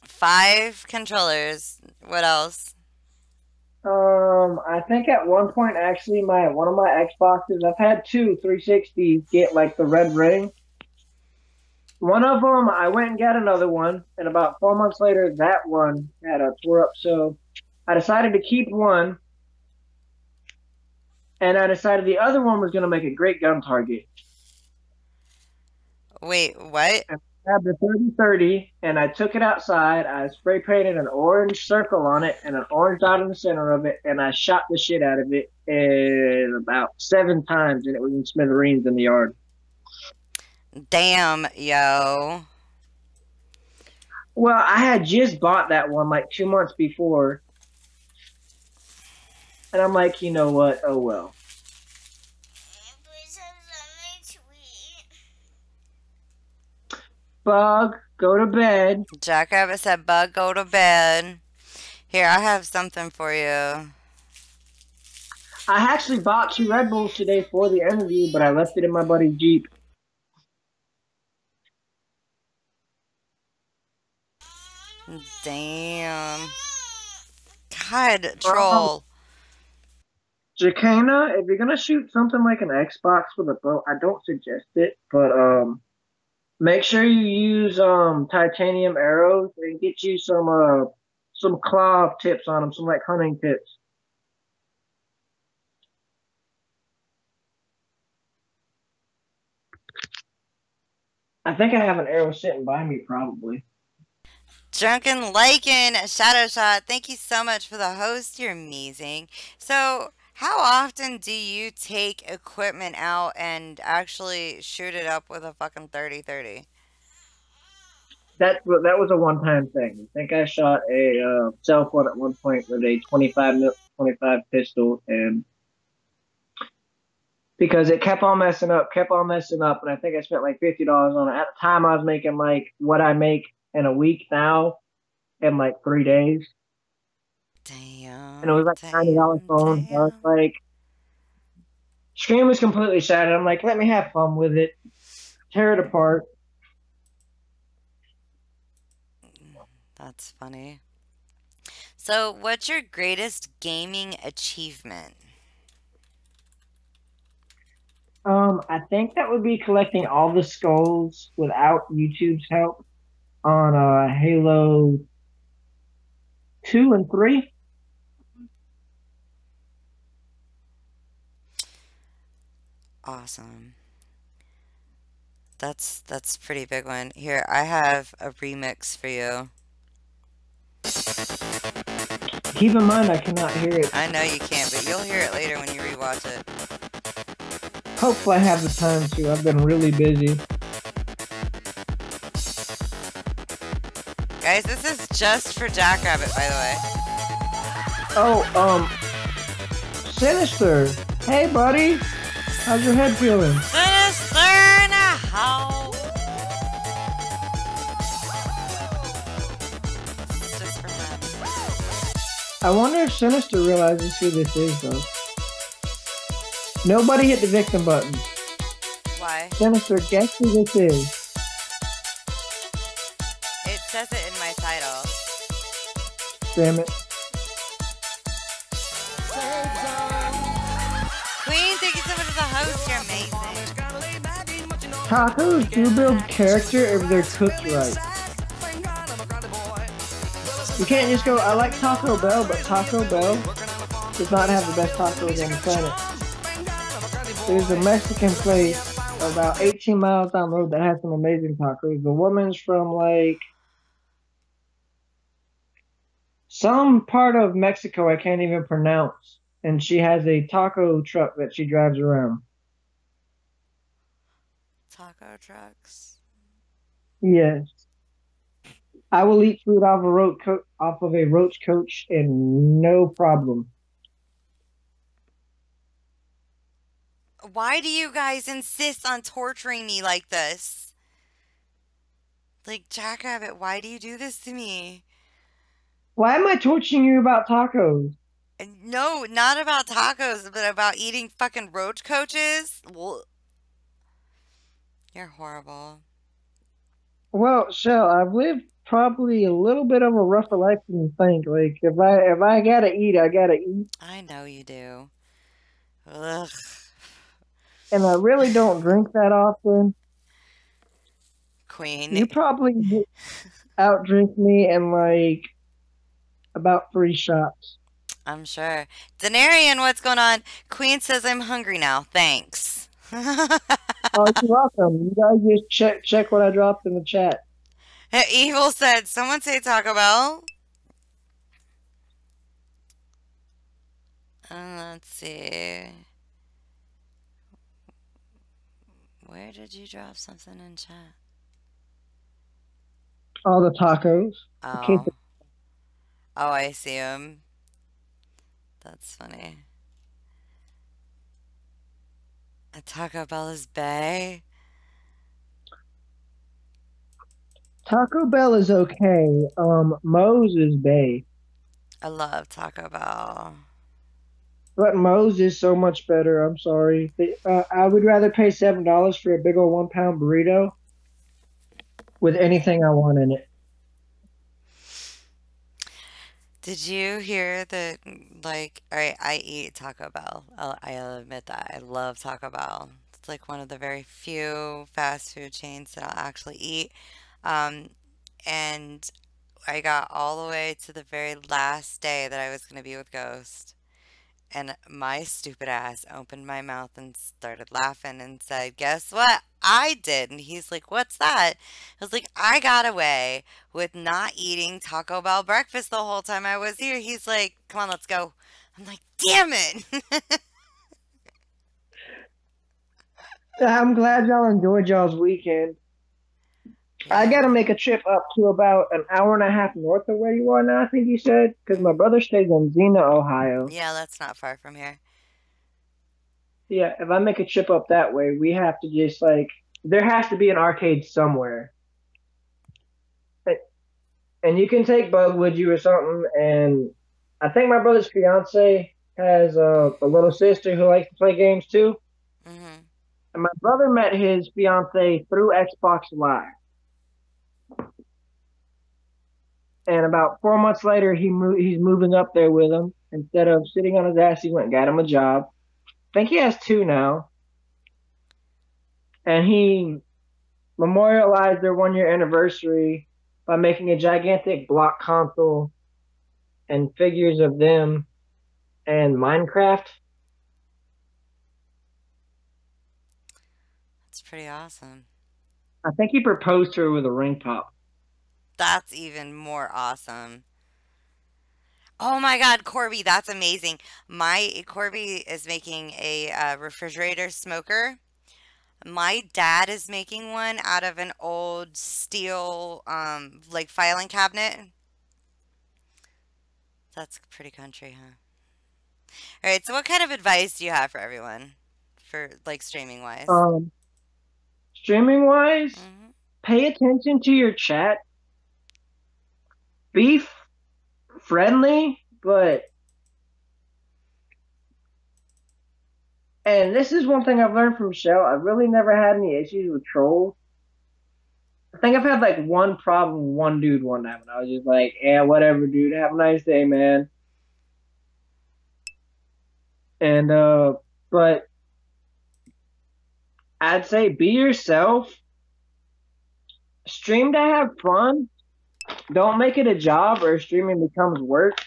5 controllers. What else? I think at one point actually my one of my Xboxes, I've had two 360s get like the red ring. One of them, I went and got another one, and about 4 months later, that one had a tore up. So I decided to keep one, and I decided the other one was going to make a great gun target. Wait, what? grabbed a 30-30 and I took it outside. I spray painted an orange circle on it and an orange dot in the center of it, and I shot the shit out of it about 7 times, and it was in smithereens in the yard. Damn, yo. Well, I had just bought that one like 2 months before, and I'm like, you know what? Oh well. Bug, go to bed. Jackrabbit said, Bug, go to bed. Here, I have something for you. I actually bought 2 Red Bulls today for the interview, but I left it in my buddy's Jeep. Damn. God, Um, troll. Jacana, if you're gonna shoot something like an Xbox with a bow, I don't suggest it, but make sure you use titanium arrows and get you some claw tips on them, some like hunting tips. I think I have an arrow sitting by me probably. Drunken Lycan, Shadow Shot, thank you so much for the host. You're amazing. So, how often do you take equipment out and actually shoot it up with a fucking 30-30? That was a one-time thing. I think I shot a cell phone at one point with a 25 pistol, and because it kept on messing up, and I think I spent like $50 on it. At the time, I was making like what I make in a week now in like 3 days, and it was Damn, like $90 damn, phone. So I was damn. like, screen was completely shattered. I'm like, let me have fun with it, tear it apart. That's funny. So, what's your greatest gaming achievement? I think that would be collecting all the skulls without YouTube's help on Halo 2 and 3. Awesome. That's a pretty big one. Here, I have a remix for you. Keep in mind, I cannot hear it. I know you can't, but you'll hear it later when you rewatch it. Hopefully, I have the time to. I've been really busy. Guys, this is just for Jackrabbit, by the way. Oh, Sinister. Hey, buddy. How's your head feeling? Sinister in a house. It's just for him. I wonder if Sinister realizes who this is, though. Nobody hit the victim button. Why? Sinister, guess who this is? It says it in my title. Damn it. Queen, thank you so much for the host. You're amazing. Tacos do build character if they're cooked right. You can't just go, I like Taco Bell, but Taco Bell does not have the best tacos on the planet. There's a Mexican place about 18 miles down the road that has some amazing tacos. The woman's from like some part of Mexico I can't even pronounce, and she has a taco truck that she drives around. Taco trucks. Yes. I will eat food off of a roach coach and no problem. Why do you guys insist on torturing me like this? Like, Jackrabbit, why do you do this to me? Why am I torturing you about tacos? No, not about tacos, but about eating fucking roach coaches. You're horrible. Well, Shell, I've lived probably a little bit of a rougher life than you think. Like if I gotta eat, I gotta eat, I know you do. Ugh. and I really don't drink that often. Queen. You probably outdrink me in like about 3 shots. I'm sure. Denarian, what's going on? Queen says I'm hungry now. Thanks. Oh, you're welcome. You guys just check what I dropped in the chat. Evil said, someone say Taco Bell. Let's see. Where did you drop something in chat? All the tacos. Okay. Oh. Oh, I see him. That's funny. A Taco Bell is Bay. Taco Bell is okay. Moe's is Bay. I love Taco Bell. But Moe's is so much better. I'm sorry. I would rather pay $7 for a big old 1 pound burrito with anything I want in it. Did you hear that? Like, alright, I eat Taco Bell. I'll admit that. I love Taco Bell. It's like one of the very few fast food chains that I'll actually eat. Um, and I got all the way to the very last day that I was going to be with Ghost. And my stupid ass opened my mouth and started laughing and said, "Guess what? I did." And he's like, "What's that?" I was like, "I got away with not eating Taco Bell breakfast the whole time I was here." He's like, "Come on, let's go." I'm like, "Damn it." I'm glad y'all enjoyed y'all's weekend. I Yeah. gotta make a trip up to about an hour and a half north of where you are now, I think you said, because my brother stays in Xena, Ohio. Yeah, that's not far from here. Yeah, if I make a trip up that way, we have to just like there has to be an arcade somewhere. And you can take Bug with you or something. And I think my brother's fiance has a little sister who likes to play games too. Hmm. And my brother met his fiance through Xbox Live. And about 4 months later, he's moving up there with him. Instead of sitting on his ass, he went and got him a job. I think he has two now. And he memorialized their 1 year anniversary by making a gigantic block console and figures of them and Minecraft. That's pretty awesome. I think he proposed to her with a ring pop. That's even more awesome. Oh my God, Corby, that's amazing. My Corby is making a refrigerator smoker. My dad is making one out of an old steel, like filing cabinet. That's pretty country, huh? All right, so what kind of advice do you have for everyone for like streaming wise? Um, Streaming wise, Hmm. pay attention to your chat. Be friendly, but and this is one thing I've learned from Shell. I've really never had any issues with trolls. I think I've had like one problem with one dude one time, and I was just like, "Yeah, whatever, dude. Have a nice day, man." And but I'd say be yourself. Stream to have fun. Don't make it a job or streaming becomes work.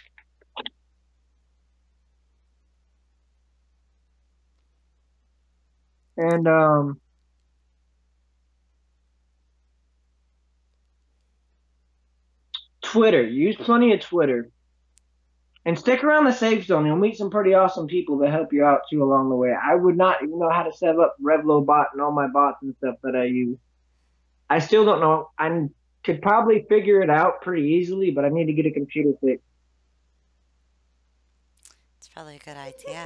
And Twitter. Use plenty of Twitter. And stick around the safe zone. You'll meet some pretty awesome people that help you out too along the way. I would not even know how to set up Revlo bot and all my bots and stuff that I use. I still don't know. I could probably figure it out pretty easily, but I need to get a computer fixed. It's probably a good idea.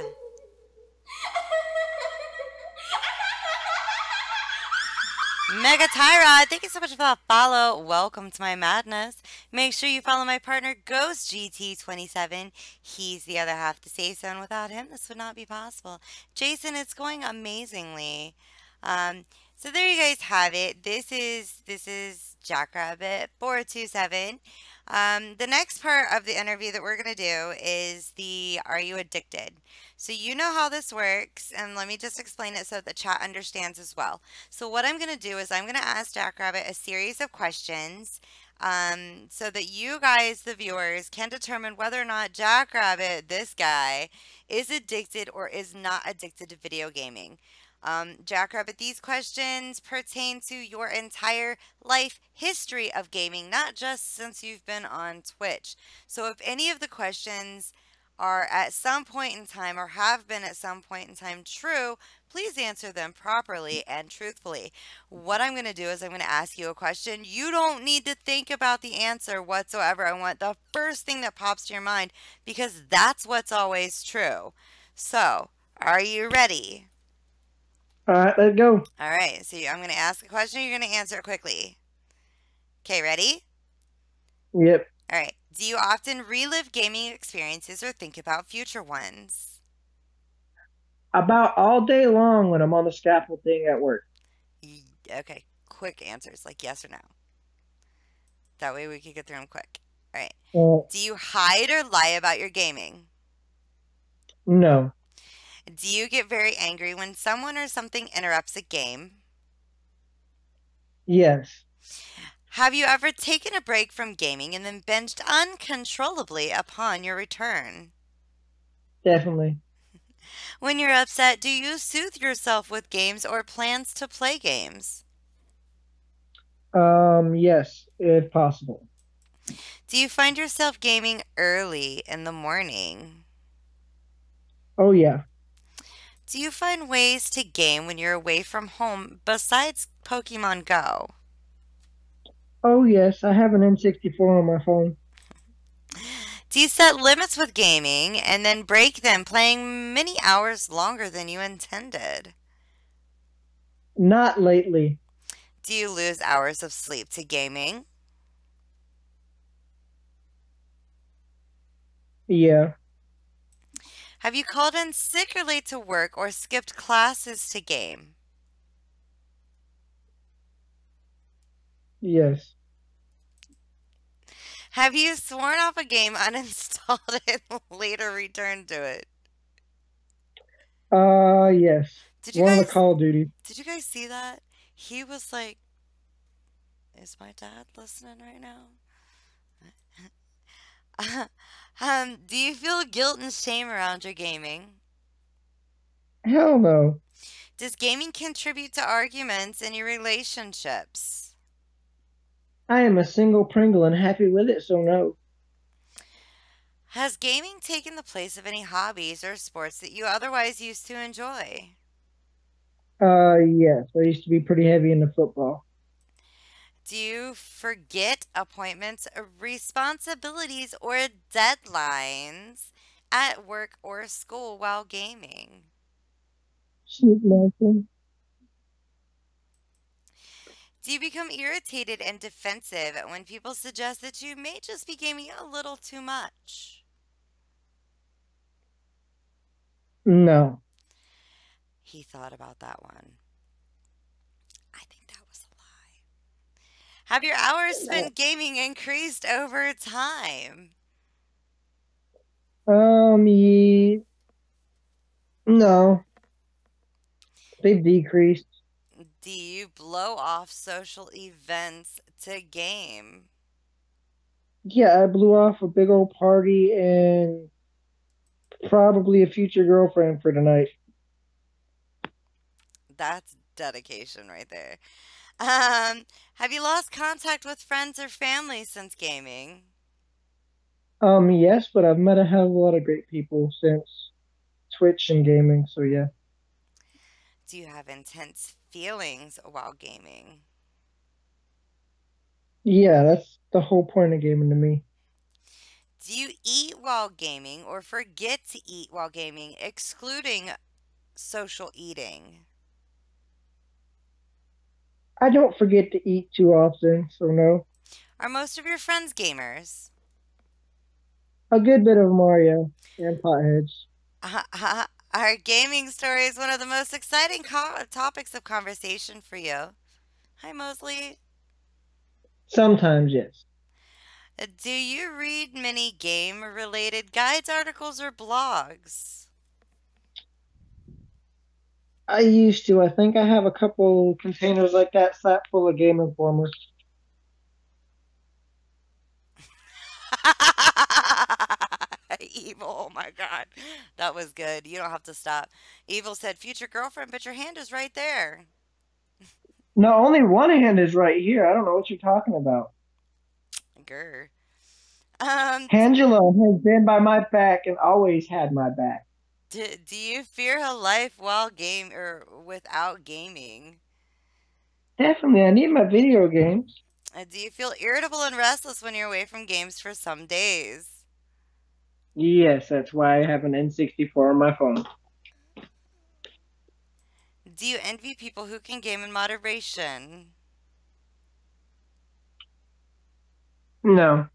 Mega Tyra, thank you so much for that follow. Welcome to my madness. Make sure you follow my partner Ghost GT27. He's the other half to say so, and without him, this would not be possible. Jason, it's going amazingly. Um, so there you guys have it. This is Jackrabbit427. The next part of the interview that we're gonna do is the Are You Addicted? So you know how this works, and let me just explain it so the chat understands as well. So what I'm going to do is I'm going to ask Jackrabbit a series of questions so that you guys, the viewers, can determine whether or not Jackrabbit, this guy, is addicted or is not addicted to video gaming. Jackrabbit, these questions pertain to your entire life history of gaming, not just since you've been on Twitch. So if any of the questions are at some point in time or have been at some point in time true, please answer them properly and truthfully. What I'm going to do is I'm going to ask you a question. You don't need to think about the answer whatsoever. I want the first thing that pops to your mind because that's what's always true. So, are you ready? All right, let's go. All right, so I'm going to ask a question. You're going to answer it quickly. Okay, ready? Yep. All right. Do you often relive gaming experiences or think about future ones? About all day long when I'm on the scaffolding at work. Okay, quick answers like yes or no. That way we can get through them quick. All right. Uh, Do you hide or lie about your gaming? no. Do you get very angry when someone or something interrupts a game? Yes. Have you ever taken a break from gaming and then binged uncontrollably upon your return? Definitely. When you're upset, do you soothe yourself with games or plans to play games? Yes, if possible. Do you find yourself gaming early in the morning? Oh yeah. Do you find ways to game when you're away from home besides Pokemon Go? Oh yes, I have an N64 on my phone. Do you set limits with gaming and then break them playing many hours longer than you intended? Not lately. Do you lose hours of sleep to gaming? Yeah. Have you called in sick or late to work or skipped classes to game? Yes. Have you sworn off a game, uninstalled it, and later returned to it? Yes. Did you One of the guys Call of Duty. did you guys see that? He was like, "Is my dad listening right now?" Do you feel guilt and shame around your gaming? Hell no. Does gaming contribute to arguments in your relationships? I am a single Pringle and happy with it, so no. Has gaming taken the place of any hobbies or sports that you otherwise used to enjoy? Yes. I used to be pretty heavy into football. Do you forget appointments, responsibilities, or deadlines at work or school while gaming? Snoop Nelson. Do you become irritated and defensive when people suggest that you may just be gaming a little too much? No. He thought about that one. I think that was a lie. Have your hours spent gaming increased over time? Ye no. They've decreased. Do you blow off social events to game? Yeah, I blew off a big old party and probably a future girlfriend for tonight. That's dedication right there. Have you lost contact with friends or family since gaming? Yes, but I've met a hell of a lot of great people since Twitch and gaming, so yeah. Do you have intense feelings while gaming? Yeah, that's the whole point of gaming to me. Do you eat while gaming or forget to eat while gaming, excluding social eating? I don't forget to eat too often, so no. Are most of your friends gamers? A good bit of Mario and potheads. Are gaming stories one of the most exciting topics of conversation for you? Hi, Mosley. Sometimes, yes. Do you read many game related guides, articles, or blogs? I used to. I think I have a couple containers like that sat full of Game Informers. Evil, oh my god. That was good. You don't have to stop. Evil said, future girlfriend, but your hand is right there. No, only one hand is right here. I don't know what you're talking about. Grr. Um, Angela has been by my back and always had my back. do you fear a life while game or without gaming? Definitely, I need my video games. Do you feel irritable and restless when you're away from games for some days? Yes, that's why I have an N64 on my phone. Do you envy people who can game in moderation? No,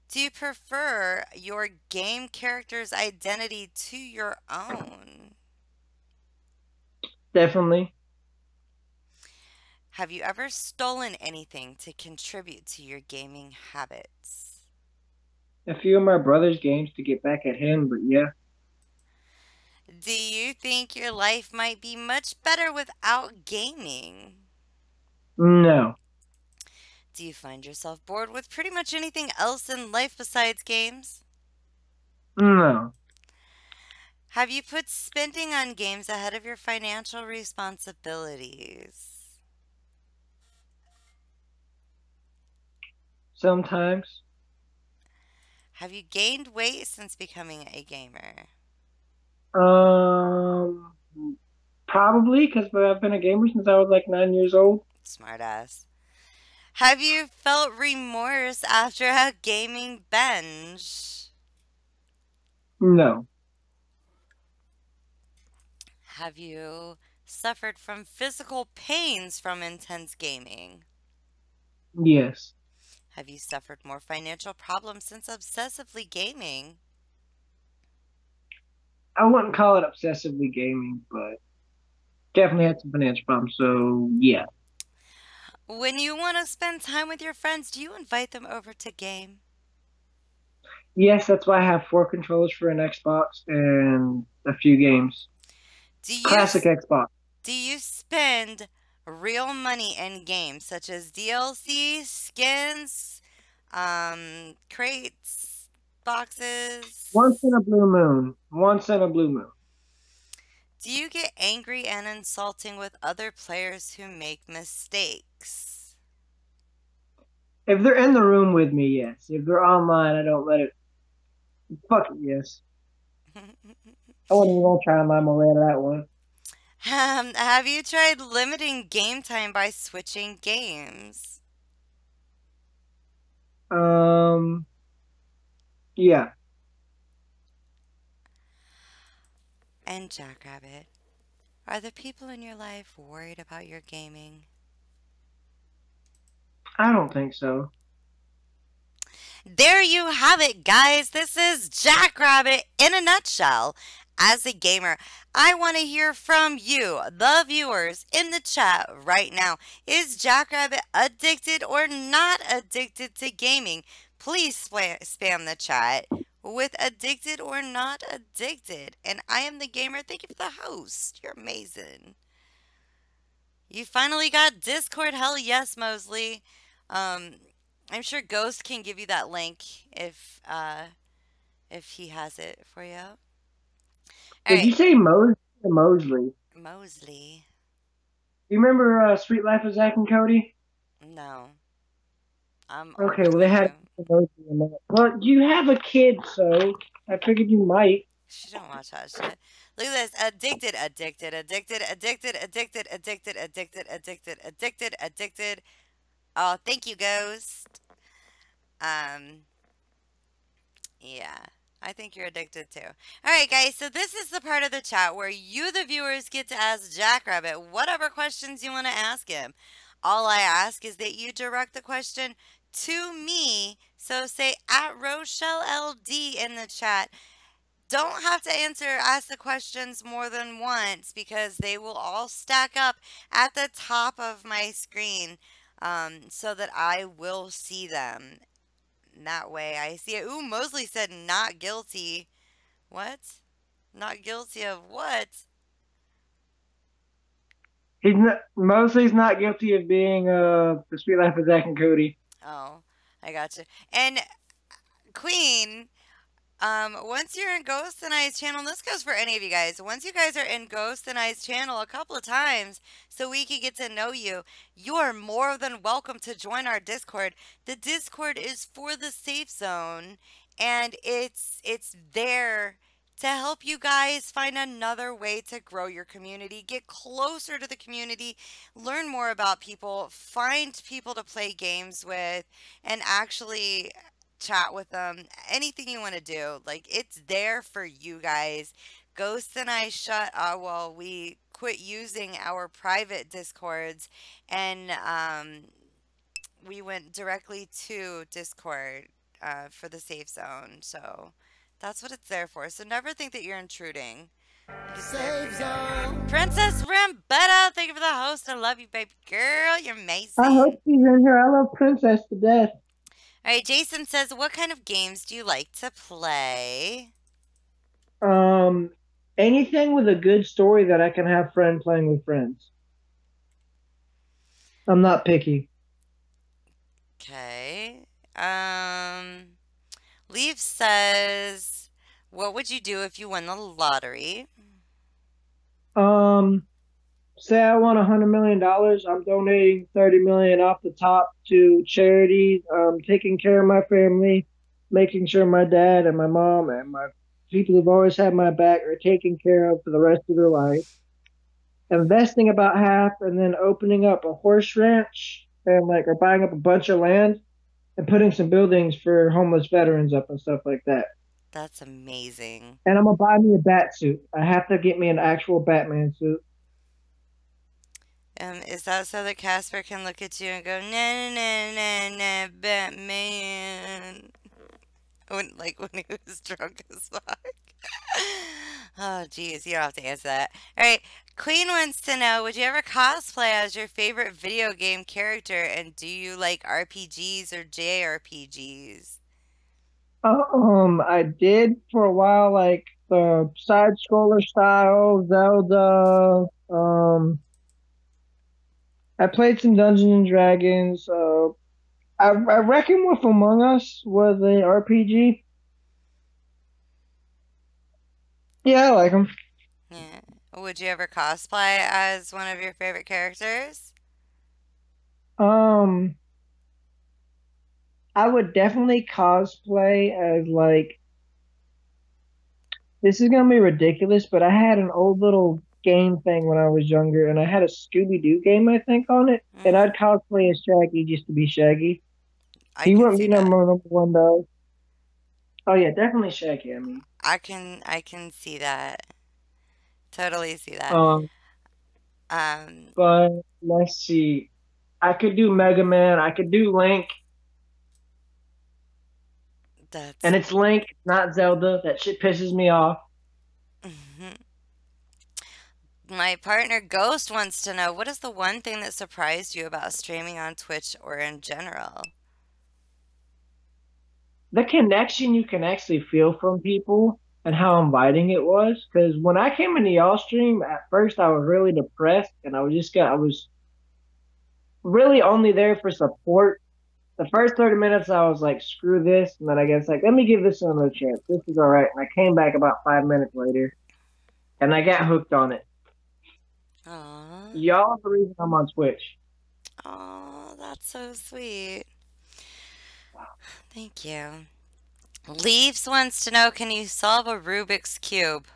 Do you prefer your game character's identity to your own? definitely. Have you ever stolen anything to contribute to your gaming habits? A few of my brother's games to get back at him, but yeah. Do you think your life might be much better without gaming? No, Do you find yourself bored with pretty much anything else in life besides games? no. Have you put spending on games ahead of your financial responsibilities? Sometimes. Have you gained weight since becoming a gamer? Um, Probably because I've been a gamer since I was like 9 years old. Smartass. Have you felt remorse after a gaming binge? No, Have you suffered from physical pains from intense gaming? yes. Have you suffered more financial problems since obsessively gaming? I wouldn't call it obsessively gaming, but definitely had some financial problems. So yeah. When you want to spend time with your friends, do you invite them over to game? Yes, that's why I have four controllers for an Xbox and a few games. Do you Classic Xbox. do you spend real money in games such as DLC, skins, crates, Once in boxes? a blue moon. Once in a blue moon. Do you get angry and insulting with other players who make mistakes? If they're in the room with me, yes. If they're online, I don't let it. Fuck it, yes. I wouldn't even try my way out of that one. Have you tried limiting game time by switching games? Um, yeah. And Jackrabbit, are the people in your life worried about your gaming? I don't think so. There you have it, guys. This is Jackrabbit in a nutshell. As a gamer, I want to hear from you, the viewers, in the chat right now. Is Jackrabbit addicted or not addicted to gaming? Please spam the chat with addicted or not addicted. And I am the gamer. Thank you for the host. You're amazing. You finally got Discord. Hell yes, Mosley. Um, I'm sure Ghost can give you that link if he has it for you. All Did right, you say Mosley or Mosley? Mosley. You remember Sweet Life of Zack and Cody? No, I'm Okay, older well they than had you. Mosley in that. Well, you have a kid, so I figured you might. She don't watch that shit. Look at this. Addicted, addicted, addicted, addicted, addicted, addicted, addicted, addicted, addicted, addicted. Oh, thank you, Ghost. Um, Yeah, I think you're addicted too. All right, guys, so this is the part of the chat where you, the viewers, get to ask Jackrabbit whatever questions you want to ask him. All I ask is that you direct the question to me. So say at Rochelle LD in the chat. Don't have to ask the questions more than once because they will all stack up at the top of my screen so that I will see them. That way I see it. Ooh, Mosley said not guilty. What? Not guilty of what? Mosley's not guilty of being the Sweet Life of Zack and Cody. Oh, I got you. And Queen, Once you're in Ghost and I's channel, and this goes for any of you guys. Once you guys are in Ghost and I's channel a couple of times, so we can get to know you, you are more than welcome to join our Discord. The Discord is for the safe zone, and it's there to help you guys find another way to grow your community, get closer to the community, learn more about people, find people to play games with, and actually chat with them, anything you want to do. Like, it's there for you guys. Ghost and I well, we quit using our private Discords, and we went directly to Discord for the safe zone. So that's what it's there for. So never think that you're intruding. It's there for Safe you. zone. Princess Rambetta, thank you for the host. I love you, baby girl. You're I hope amazing. she's in here. I love Princess to death. All right, Jason says, what kind of games do you like to play? Um, Anything with a good story that I can have friend playing with friends. I'm not picky. Okay. Leaf says, what would you do if you won the lottery? Um, Say I won $100 million, I'm donating 30 million off the top to charities. Taking care of my family, making sure my dad and my mom and my people who've always had my back are taken care of for the rest of their life. Investing about half, and then opening up a horse ranch and like or buying up a bunch of land and putting some buildings for homeless veterans up and stuff like that. That's amazing. And I'm gonna buy me a bat suit. I have to get me an actual Batman suit. Is that so that Casper can look at you and go, nah, nah, nah, nah, nah, Batman? When he was drunk as fuck. Oh, geez, you don't have to answer that. All right, Queen wants to know, would you ever cosplay as your favorite video game character, and do you like RPGs or JRPGs? I did for a while, like the side scroller style Zelda. I played some Dungeons and Dragons. I reckon Wolf Among Us was a RPG. Yeah, I like them. Yeah. Would you ever cosplay as one of your favorite characters? Um, I would definitely cosplay as like this is gonna be ridiculous, but I had an old little game thing when I was younger, and I had a Scooby Doo game I think on it, and Mm-hmm. I'd cosplay as Shaggy just to be Shaggy. I He can wouldn't see be that. number one though. Oh yeah, definitely Shaggy. I mean, I can see that. Totally see that. um, Um, but let's see. I could do Mega Man. I could do Link, that's and it's Link, not Zelda. That shit pisses me off. my partner Ghost wants to know, what is the one thing that surprised you about streaming on Twitch or in general? The connection you can actually feel from people and how inviting it was. Because when I came into y'all stream, at first I was really depressed, and I was really only there for support. The first 30 minutes I was like, screw this, and then I guess like let me give this another chance. This is all right. And I came back about 5 minutes later, and I got hooked on it. Aw. Y'all are the reason I'm on Twitch. Aw, that's so sweet. Thank you. Leaves wants to know, can you solve a Rubik's Cube?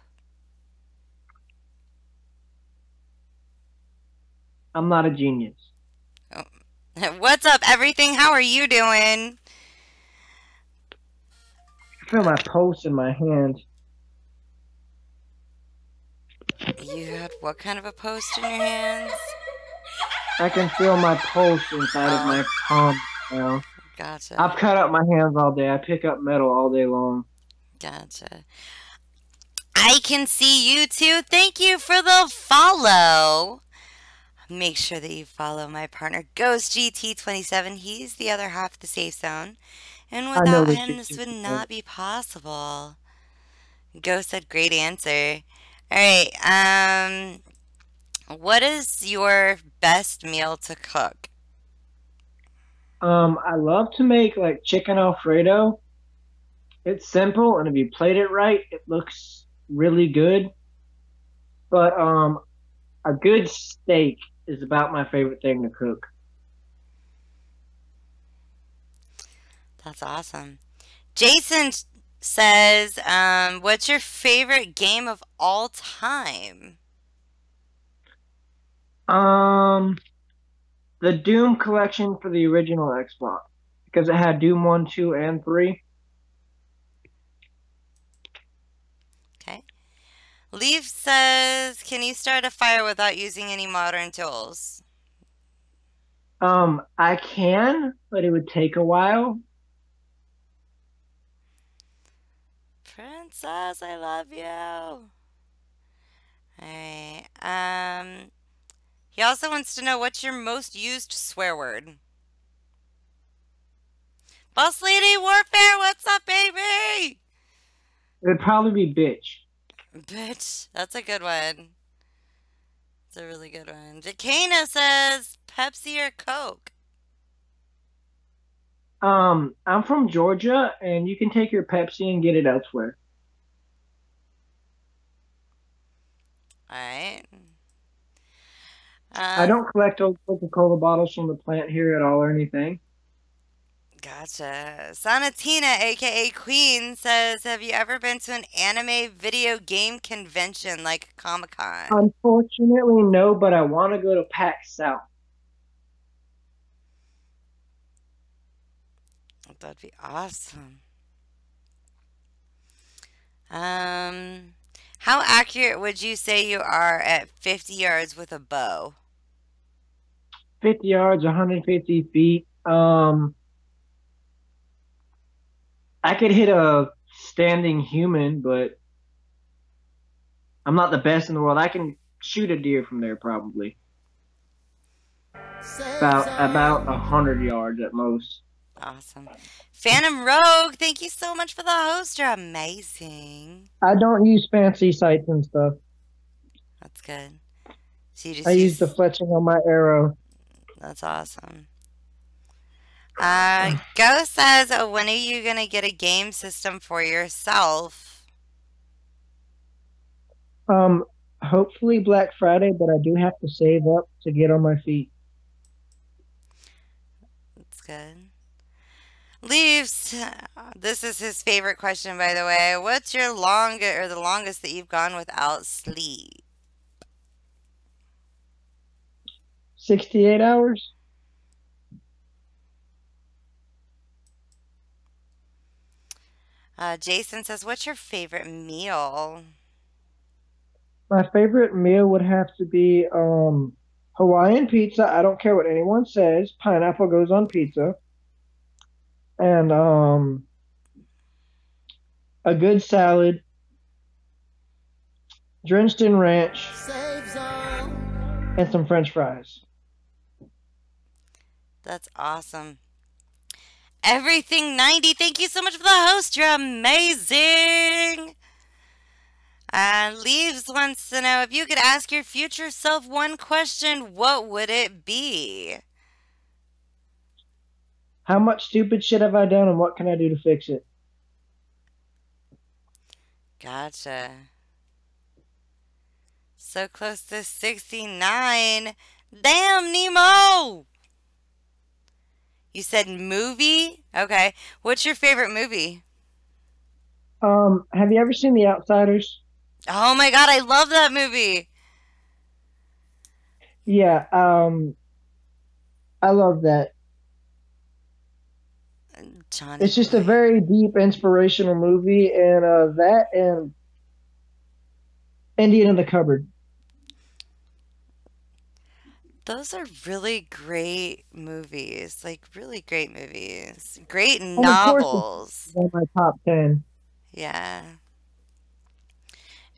I'm not a genius. Oh. What's up, everything? How are you doing? I feel my pulse in my hand. You had what kind of a post in your hands? I can feel my pulse inside of Oh, my palm now. gotcha. I've cut up my hands all day. I pick up metal all day long. Gotcha. I can see you too. Thank you for the follow. Make sure that you follow my partner Ghost GT27. He's the other half of the safe zone. And I know without this him, shit this too. would not be possible. Ghost said, great answer. All right. What is your best meal to cook? I love to make like chicken Alfredo, It's simple, and if you played it right, it looks really good. But a good steak is about my favorite thing to cook. That's awesome. Jason says, what's your favorite game of all time? Um, the Doom collection for the original Xbox because it had Doom 1, 2, and 3. Okay. Leaf says, can you start a fire without using any modern tools? I can, but it would take a while. Princess, I love you. Alright. He also wants to know what's your most used swear word? Boss Lady Warfare, what's up, baby? It would probably be bitch. Bitch, that's a good one. It's a really good one. Jacana says Pepsi or Coke. I'm from Georgia, and you can take your Pepsi and get it elsewhere. Alright. I Uh, don't collect old Coca-Cola bottles from the plant here at all or anything. gotcha. Sanatina, aka Queen, says, have you ever been to an anime video game convention like Comic Con? Unfortunately, no, but I want to go to PAX South. That'd be awesome. Um, how accurate would you say you are at 50 yards with a bow? 50 yards, 150 feet. I could hit a standing human, but I'm not the best in the world. I can shoot a deer from there probably. About 100 yards at most. Awesome. Phantom Rogue, thank you so much for the host. You're amazing. I don't use fancy sights and stuff. That's good. So you I just use the use. fletching on my arrow. That's awesome. Ghost says, when are you gonna get a game system for yourself? Um, Hopefully Black Friday, but I do have to save up to get on my feet. That's good. Leaves. This is his favorite question, by the way. What's your longest or the longest that you've gone without sleep? 68 hours. Jason says, what's your favorite meal? My favorite meal would have to be Hawaiian pizza. I don't care what anyone says. Pineapple goes on pizza. And a good salad, drenched in ranch, and some French fries. That's awesome. Everything 90, thank you so much for the host. You're amazing. Leaves wants to know if you could ask your future self one question, what would it be? How much stupid shit have I done, and what can I do to fix it? Gotcha. So close to 69. Damn, Nemo! You said movie? Okay. What's your favorite movie? Have you ever seen The Outsiders? Oh my god, I love that movie. Yeah, I love that. Johnny It's just a Boy. very deep, inspirational movie, and that and Indian in the Cupboard. Those are really great movies. Like, really great movies. Great And of course, it's novels. one of my top 10. Yeah.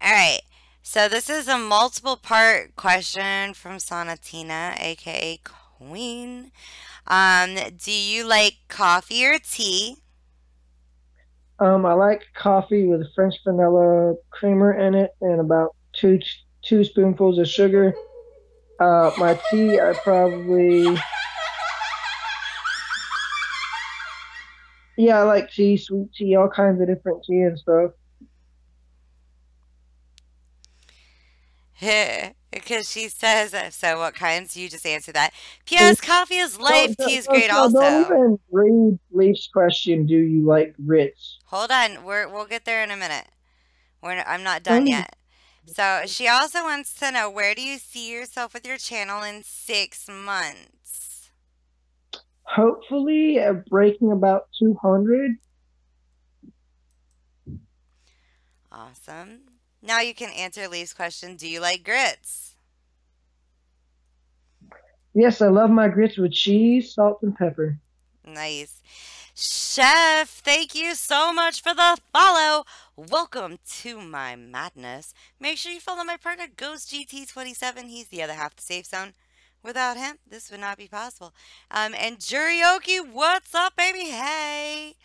All right. So this is a multiple part question from Sonatina, aka Queen. Do you like coffee or tea? I like coffee with French vanilla creamer in it and about two spoonfuls of sugar. My tea, I probably Yeah, I like tea, sweet tea, all kinds of different tea and stuff. Because she says, so what kinds? You just answer that. Don't P.S. Coffee is don't life. Tea is don't, great don't also. even read Leaf's question. Do you like grits? Hold on. We'll get there in a minute. I'm not done Mm. yet. So she also wants to know, where do you see yourself with your channel in 6 months? Hopefully, breaking about 200. Awesome. Now you can answer Lee's question. Do you like grits? Yes, I love my grits with cheese, salt, and pepper. Nice. Chef, thank you so much for the follow. Welcome to my madness. Make sure you follow my partner, Ghost GT27. He's the other half of the safe zone. Without him, this would not be possible. And Jurioki, what's up, baby? Hey.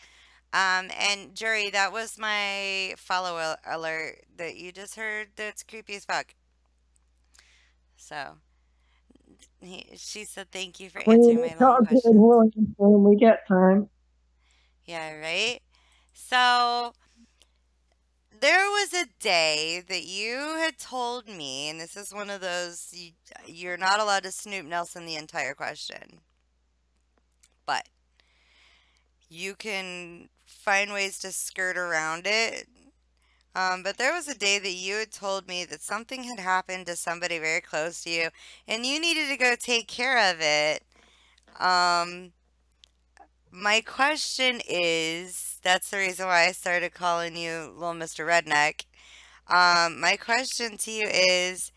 And Jury, that was my alert that you just heard. That's creepy as fuck. So she said thank you for answering Queen, my long talk good, questions. William, when we get time. Yeah, right. So there was a day that you had told me, and this is one of those you're not allowed to Snoop Nelson the entire question, but you can find ways to skirt around it. But there was a day that you had told me that something had happened to somebody very close to you, and you needed to go take care of it. Um, my question is, that's the reason why I started calling you Little Mr. Redneck. My question to you is,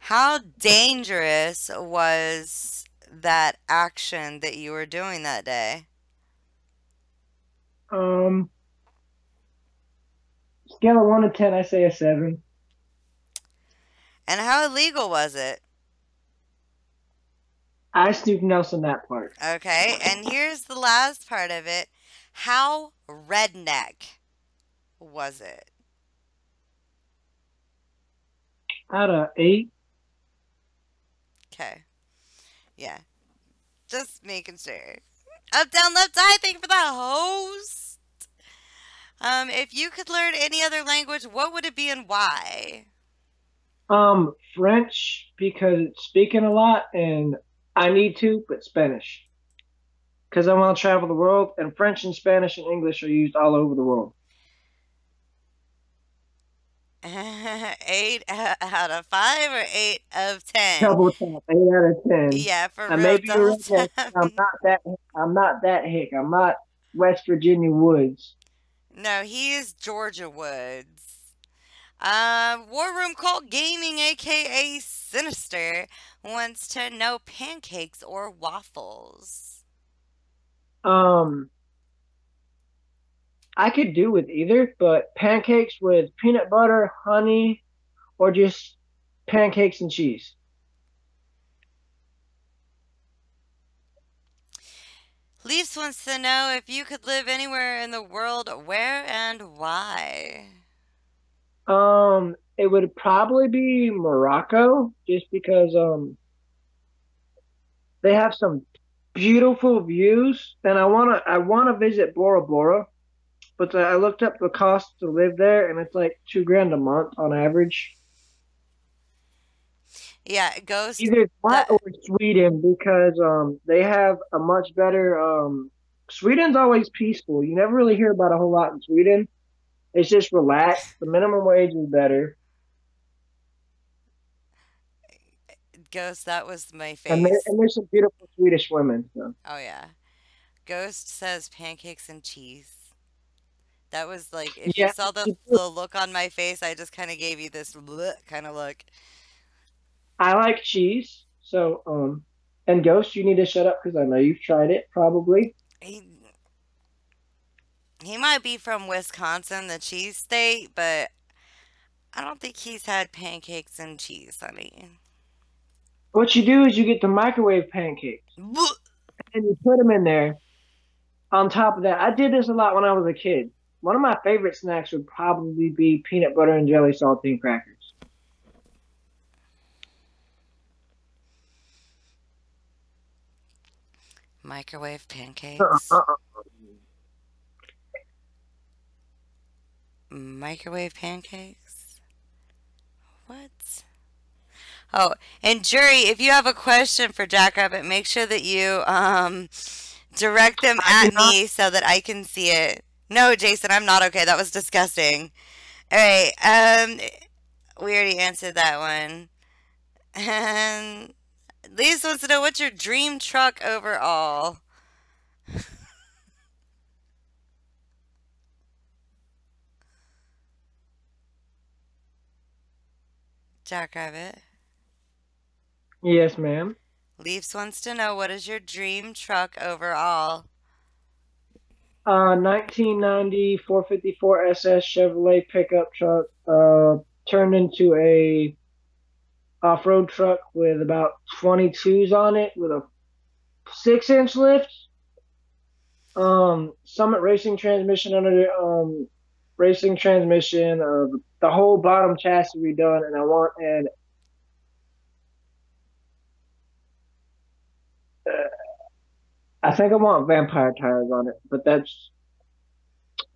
how dangerous was that action that you were doing that day? Um, Scale of 1 to 10, I say a 7. And how illegal was it? I Snoop Nelson that part. Okay, and here's the last part of it. How redneck was it? Out of 8. Okay, yeah, just making sure. Up, down, left, eye. Thank you for the host. If you could learn any other language, what would it be and why? French because it's speaking a lot and I need to, but Spanish because I want to travel the world, and French and Spanish and English are used all over the world. 8 out of 5 or 8 of 10? Double tap, 8 out of 10. Yeah, for I real, may be a double redneck, tap. but I'm not that. I'm not that hick. I'm not West Virginia woods. No, he is Georgia Woods. War Room Cult Gaming, aka Sinister, wants to know pancakes or waffles. Um, I could do with either, but pancakes with peanut butter, honey, or just pancakes and cheese. Leafs wants to know, if you could live anywhere in the world, where and why. It would probably be Morocco, just because they have some beautiful views, and I wanna visit Bora Bora, but I looked up the cost to live there, and it's like 2 grand a month on average. Yeah, Ghost. Either that or That Sweden, because they have a much better Sweden's always peaceful. You never really hear about a whole lot in Sweden. It's just relaxed. The minimum wage is better, Ghost. That was my and face. there's some beautiful Swedish women. So Oh yeah. Ghost says pancakes and cheese. That was like, if you yeah, saw the look on my face, I just kind of gave you this kind of look. I like cheese. So and Ghost, you need to shut up because I know you've tried it probably. He he might be from Wisconsin, the cheese state, but I don't think he's had pancakes and cheese, honey. What you do is you get the microwave pancakes Blech. and you put them in there. On top of that, I did this a lot when I was a kid. One of my favorite snacks would probably be peanut butter and jelly saltine crackers. Microwave Uh-uh, pancakes. uh-uh. Microwave pancakes? What? Oh, and jury, if you have a question for Jackrabbit, make sure that you direct them I do at not. me so that I can see it. No, Jason, I'm not okay. That was disgusting. All right. We already answered that one. And Lisa wants to know what's your dream truck overall, Jackrabbit. Yes, ma'am. Leafs wants to know what is your dream truck overall. 1990 454 SS Chevrolet pickup truck, turned into a off-road truck with about 22s on it with a 6-inch lift. Summit racing transmission under the racing transmission. The whole bottom chassis redone, and I think I want vampire tires on it, but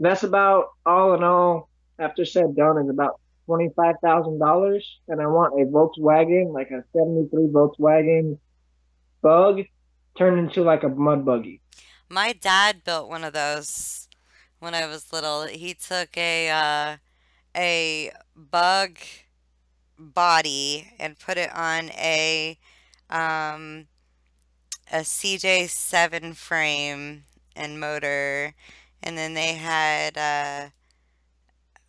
that's about all in all. After said done, is about $25,000, and I want a Volkswagen, like a '73 Volkswagen Bug, turned into like a mud buggy. My dad built one of those when I was little. He took a bug body and put it on um a CJ7 frame and motor, and then they had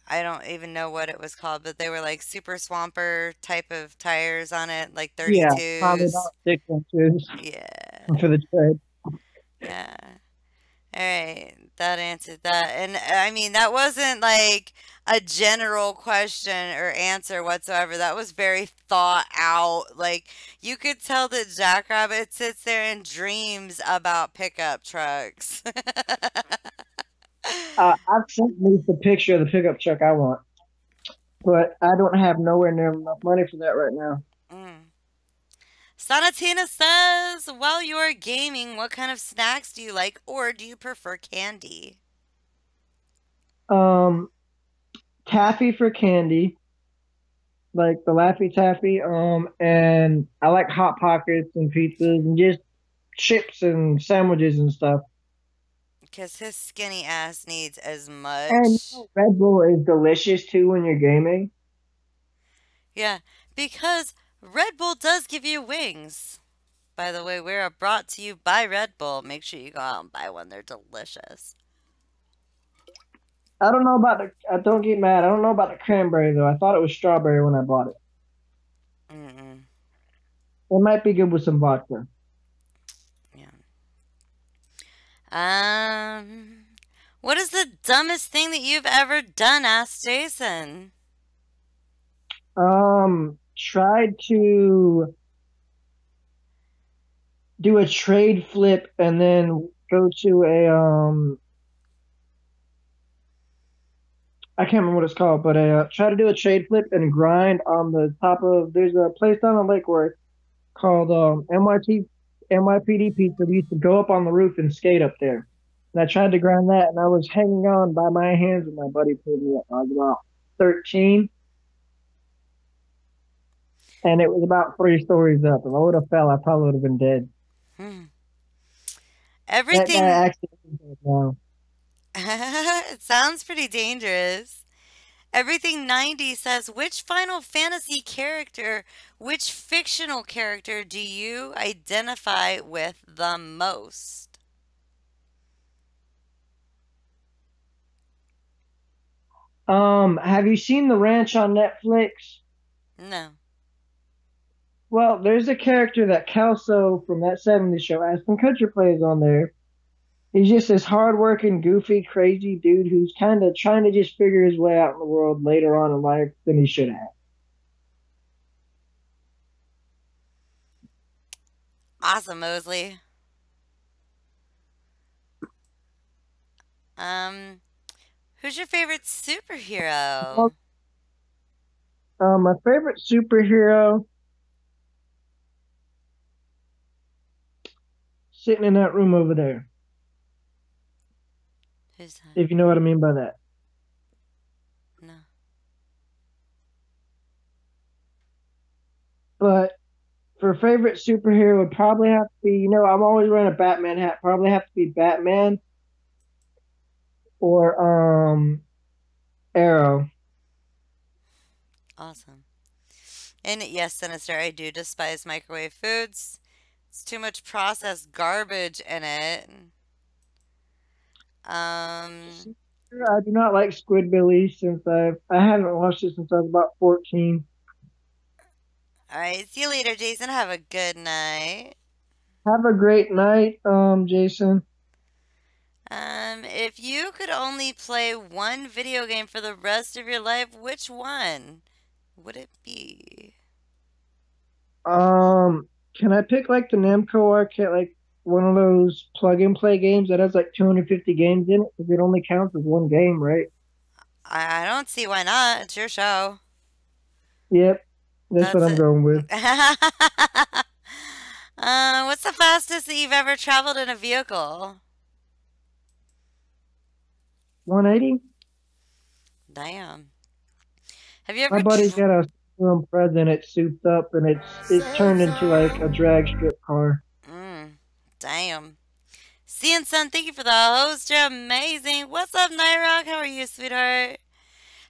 I don't even know what it was called, but they were like super swamper type of tires on it, like Yeah, probably 32s. about 6 inches Yeah. for the tread. Yeah. All right, that answered that. And I mean, that wasn't like a general question or answer whatsoever. That was very thought out. Like, you could tell that Jackrabbit sits there and dreams about pickup trucks. I've sent me the picture of the pickup truck I want, but I don't have nowhere near enough money for that right now. Mm. Sanatina says, while you're gaming, what kind of snacks do you like, or do you prefer candy? Um, Taffy for candy, like the Laffy Taffy. And I like hot pockets and pizzas and just chips and sandwiches and stuff. Because his skinny ass needs as And much. Red Bull is delicious too when you're gaming. Yeah, because Red Bull does give you wings. By the way, we're brought to you by Red Bull. Make sure you go out and buy one. They're delicious. I don't know about the. Don't get mad. I don't know about the cranberry though. I thought it was strawberry when I bought it. Mm-mm. It might be good with some vodka. Yeah. Um, what is the dumbest thing that you've ever done? Asked Jason. Tried to do a trade flip and then go to a I can't remember what it's called, but try to do a trade flip and grind on the top of. There's a place down the lake where called NYPD Pizza. We used to go up on the roof and skate up there. And I tried to grind that, and I was hanging on by my hands, and my buddy pulled me up. I was about 13, and it was about 3 stories up. If I would have fell, I probably would have been dead. Hmm. That guy Everything. actually now. It sounds pretty dangerous. Everything 90 says, which Final Fantasy character, which fictional character do you identify with the most? Have you seen The Ranch on Netflix? No. Well, there's a character that Kelso from that '70s show, Aston Kutcher, plays on there. He's just this hardworking, goofy, crazy dude who's kind of trying to just figure his way out in the world later on in life than he should have. Awesome, Mosley. Um, who's your favorite Well, superhero? my favorite superhero sitting in that room over there, Who's that? if you know what I mean by that. But for favorite superhero would probably have to be, I'm always wearing a Batman hat. Probably have to be Batman or Arrow. Awesome. And yes, Sinister, I do despise microwave foods. It's too much processed garbage in it. Um, I do not like Squidbillies since I haven't watched it since I was about 14. all right. See you later, Jason. Have a good night. Have a great night, Jason. If you could only play one video game for the rest of your life, which one would it be? Can I pick like the Namco Arcade, like one of those plug and play games that has like 250 games in it? Because it only counts as one game, right? I don't see why not. It's your show. Yep, that's what That's I'm it. going with. What's the fastest that you've ever traveled in a vehicle? 180. Damn. Have you My ever buddy's got a present. It's souped up and it's turned into like a drag strip car. Damn. Seeing Sun, thank you for the host. You're amazing. What's up, Nyrock? How are you, sweetheart?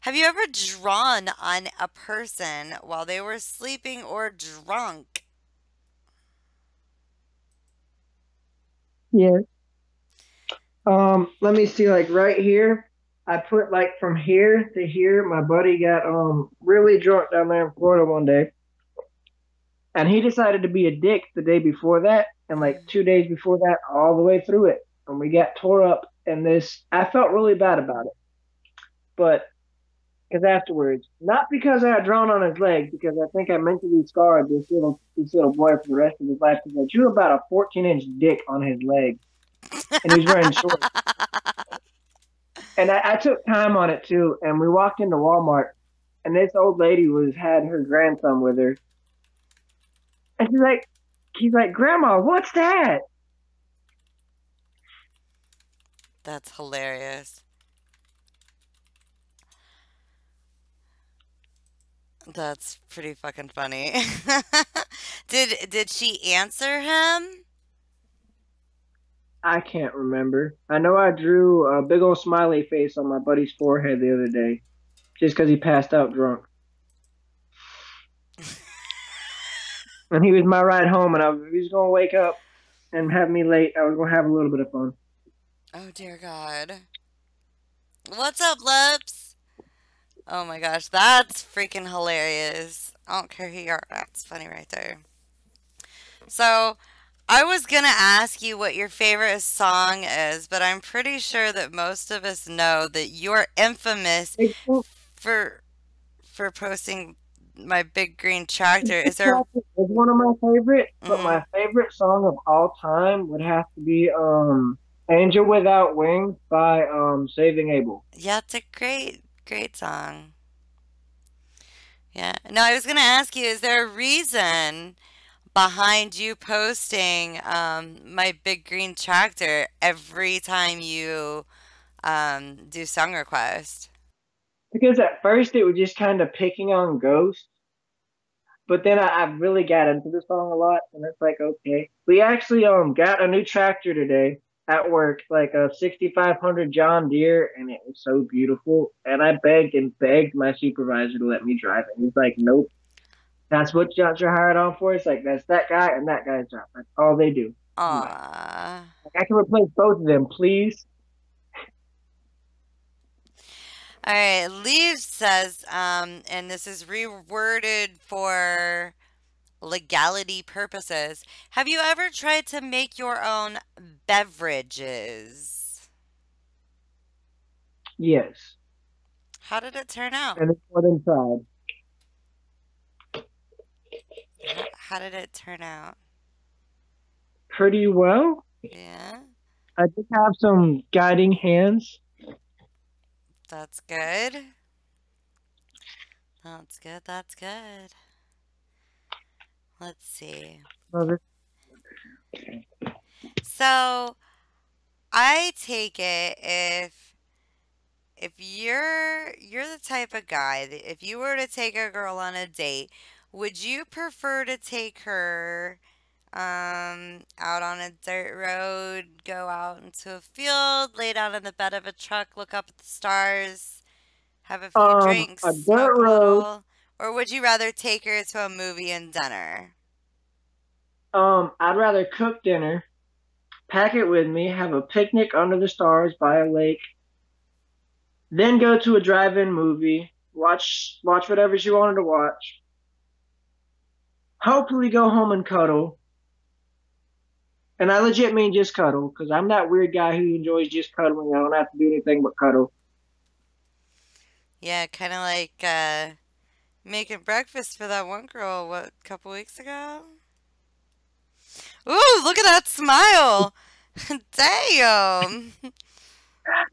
Have you ever drawn on a person while they were sleeping or drunk? Yeah. Let me see, like right here, I put like from here to here. My buddy got really drunk down there in Florida one day, and he decided to be a dick the day before that, and like Mm. 2 days before that, all the way through it. And we got tore up, and this I felt really bad about it, but because afterwards, not because I had drawn on his leg, because I think I mentally scarred this little boy for the rest of his life. Because I drew about a 14-inch dick on his leg, and he was wearing shorts. And I took time on it too. And we walked into Walmart, and this old lady was had her grandson with her, and he's like, Grandma, what's that? That's hilarious. That's pretty fucking funny. Did she answer him? I can't remember. I know I drew a big old smiley face on my buddy's forehead the other day, just because he passed out drunk. And he was my ride home, and if he was gonna wake up and have me late, I was gonna have a little bit of fun. Oh dear God. What's up, Lips? Oh my gosh, that's freaking hilarious. I don't care who you are. That's funny right there. So, I was gonna ask you what your favorite song is, but I'm pretty sure that most of us know that you're infamous Big for posting my big green tractor. Is there? Traffic is one of my favorite, but Mm, my favorite song of all time would have to be "Angel Without Wings" by Saving Abel. yeah, it's a great song. Yeah. No, I was gonna ask you, is there a reason behind you posting my big green tractor every time you do song request? Because at first it was just kind of picking on Ghost, but then I really got into the song a lot, and it's like, okay. We actually got a new tractor today at work, like a 6500 John Deere, and it was so beautiful. And I begged and begged my supervisor to let me drive it. He's like, nope, that's what you're hired on for. It's like that's that guy and that guy's job. That's all they do. I'm Aw. like, I can replace both of them, please. All right, Leaves says, and this is reworded for legality purposes. Have you ever tried to make your own beverages? Yes, How did it turn out? and it's more than tried. How did it turn out? Pretty well. Yeah, I did have some guiding hands. that's good. That's good. That's good. Let's see. So this, So I take it if you're the type of guy that if you were to take a girl on a date, Would you prefer to take her out on a dirt road, go out into a field, lay down in the bed of a truck, look up at the stars, have a few drinks, A dirt smoke a road. little? Or would you rather take her to a movie and dinner? I'd rather cook dinner, pack it with me, have a picnic under the stars by a lake, then go to a drive-in movie, watch whatever she wanted to watch. Hopefully, go home and cuddle. And I legit mean just cuddle, because I'm that weird guy who enjoys just cuddling. I don't have to do anything but cuddle. Yeah, kind of like making breakfast for that one girl, what, a couple weeks ago? Ooh, look at that smile! Damn!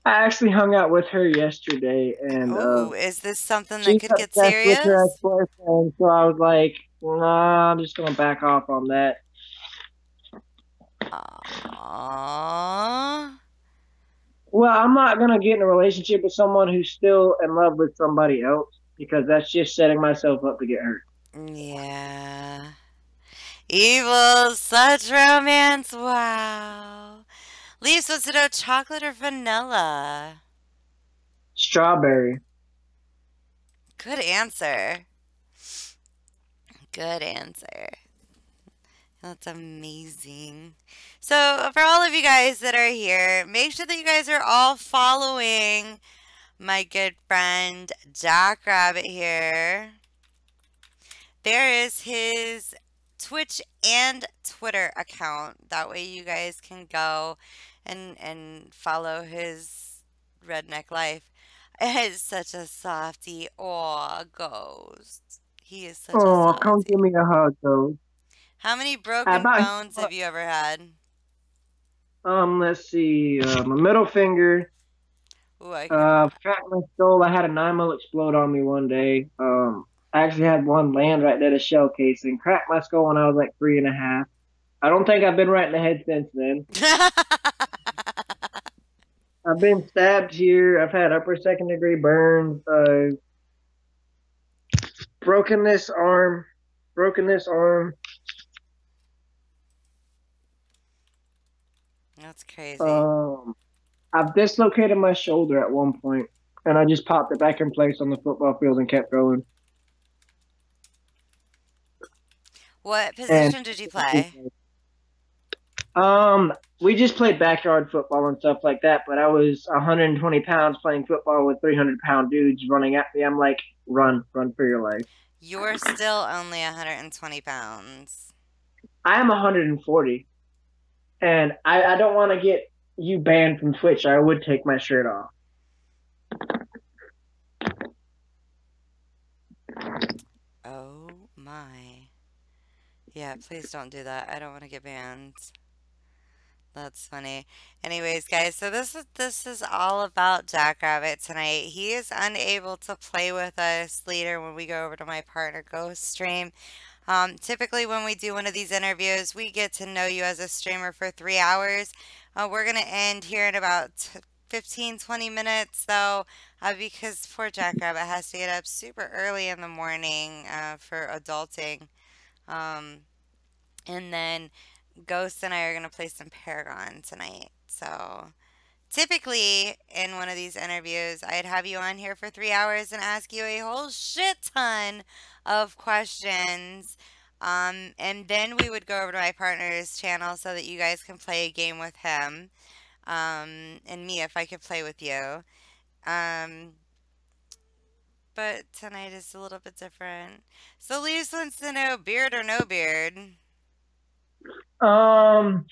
I actually hung out with her yesterday, and Ooh, is this something that she's could get obsessed with her serious? ex-boyfriend. So I was like, nah, I'm just gonna back off on that. Aww. Well, I'm not gonna get in a relationship with someone who's still in love with somebody else because that's just setting myself up to get hurt. Yeah. Evil, such romance, wow. Leaves wants to know chocolate or vanilla? Strawberry. Good answer. Good answer. That's amazing. So, for all of you guys that are here, make sure that you guys are all following my good friend Jackrabbit here. There is his Twitch and Twitter account. That way you guys can go and follow his redneck life. It's such a softie. Aw, Ghost. He is such a Oh, come give softie. me a hug, though. How many I broken about bones have you ever had? let's see, my middle finger, Ooh, I can. cracked my skull. I had a 9 mil explode on me one day. I actually had one land right there, the shell casing. Cracked my skull when I was like 3.5. I don't think I've been right in the head since then. I've been stabbed here. I've had upper second degree burns. Broken this arm. Broken this arm. That's crazy. Um, I've dislocated my shoulder at one point, and I just popped it back in place on the football field and kept going. What And position did you play? we just played backyard football and stuff like that. But I was 120 pounds playing football with 300-pound dudes running at me. I'm like, run for your life. You're still only 120 pounds. I am 140, and I don't want to get you banned from Twitch. I would take my shirt off. Oh my. Yeah, please don't do that. I don't want to get banned. That's funny. Anyways, guys, so this is all about Jackrabbit tonight. He is unable to play with us later when we go over to my partner Ghost stream. Typically, when we do one of these interviews, we get to know you as a streamer for 3 hours. We're going to end here in about 15, 20 minutes, though, because poor Jackrabbit has to get up super early in the morning for adulting. Um, and then Ghost and I are going to play some Paragon tonight. So typically, in one of these interviews, I'd have you on here for 3 hours and ask you a whole shit ton of questions. And then we would go over to my partner's channel so that you guys can play a game with him. And me if I could play with you. Um, but tonight is a little bit different. So Leaves wants to know beard or no beard. Um,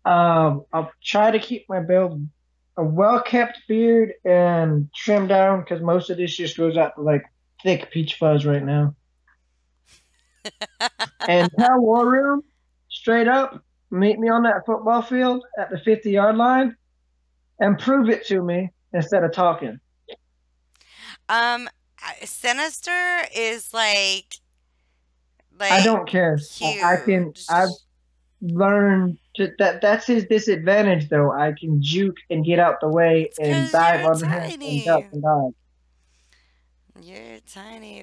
I'll try to keep my build a well-kept beard and trim down because most of this just goes out to like thick peach fuzz right now. And tell War Room straight up, meet me on that football field at the 50-yard line and prove it to me instead of talking. Um, Sinister is I like don't care. I've huge. learned that's his disadvantage though. I can juke and get out the way It's and 'cause dive you're under him and duck tiny. and dive. You're tiny.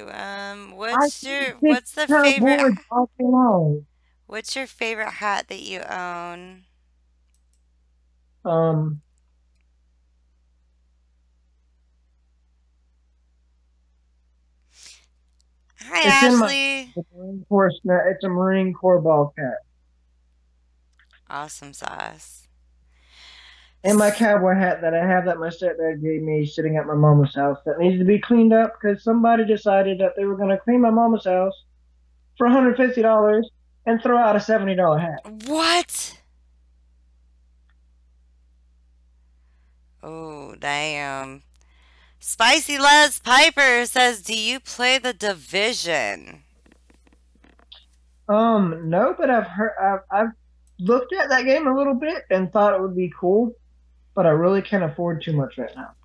I What's see your six what's the favorite boards all day long. what's your favorite hat that you own? Um, Hi, it's in my Ashley. the Marine Corps. It's a Marine Corps ball cap. Awesome sauce. And my S- cowboy hat that I have that my stepdad gave me sitting at my mama's house that needs to be cleaned up because somebody decided that they were going to clean my mama's house for $150 and throw out a $70 hat. What? Oh, damn. Spicy Les Piper says, "Do you play the Division?" No, but I've looked at that game a little bit and thought it would be cool, but I really can't afford too much right now.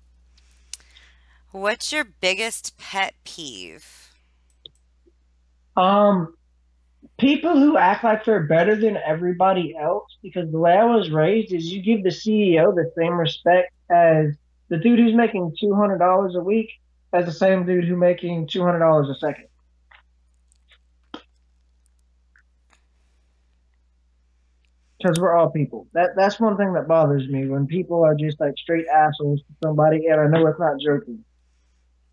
What's your biggest pet peeve? Um, People who act like they're better than everybody else, because the way I was raised is you give the CEO the same respect as the dude who's making $200 a week as the same dude who's making $200 a second. Because we're all people. That's one thing that bothers me when people are just like straight assholes to somebody, and I know it's not joking.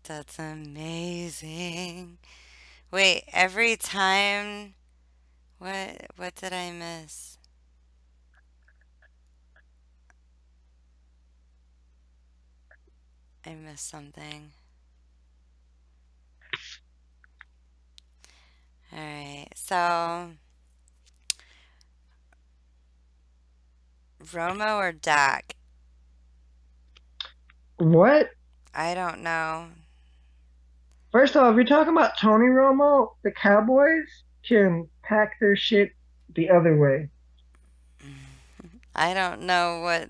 That's amazing. Wait, every time. What did I miss? I missed something. All right. So, Romo or Dak? What? I don't know. First off, if you're talking about Tony Romo, the Cowboys can pack their shit the other way. I don't know what.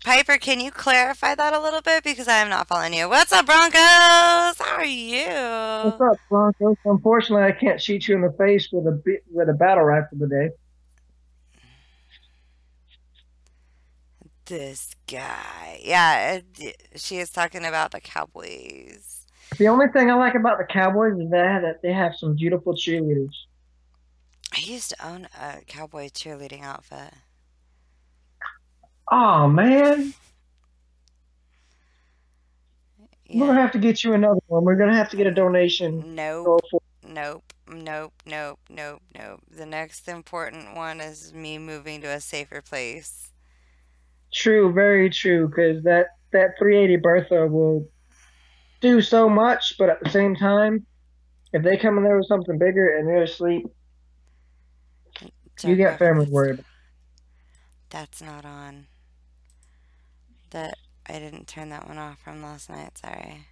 Piper, can you clarify that a little bit because I am not following you. What's up, Broncos? How are What's you? up, Broncos? Unfortunately, I can't shoot you in the face with a battle rifle today. This guy. Yeah, she is talking about the Cowboys. The only thing I like about the Cowboys is that they have some beautiful cheerleaders. I used to own a cowboy cheerleading outfit. Oh man, we're Yeah. gonna have to get you another one. We're gonna have to get a donation. Nope. Go for Nope. Nope. Nope. Nope. Nope. The next important one is me moving to a safer place. true, very true. Because that 380 Bertha will do so much, but at the same time, if they come in there with something bigger and they're asleep, you got Jackrabbit, family to worry about. that's not on. That I didn't turn that one off from last night. Sorry.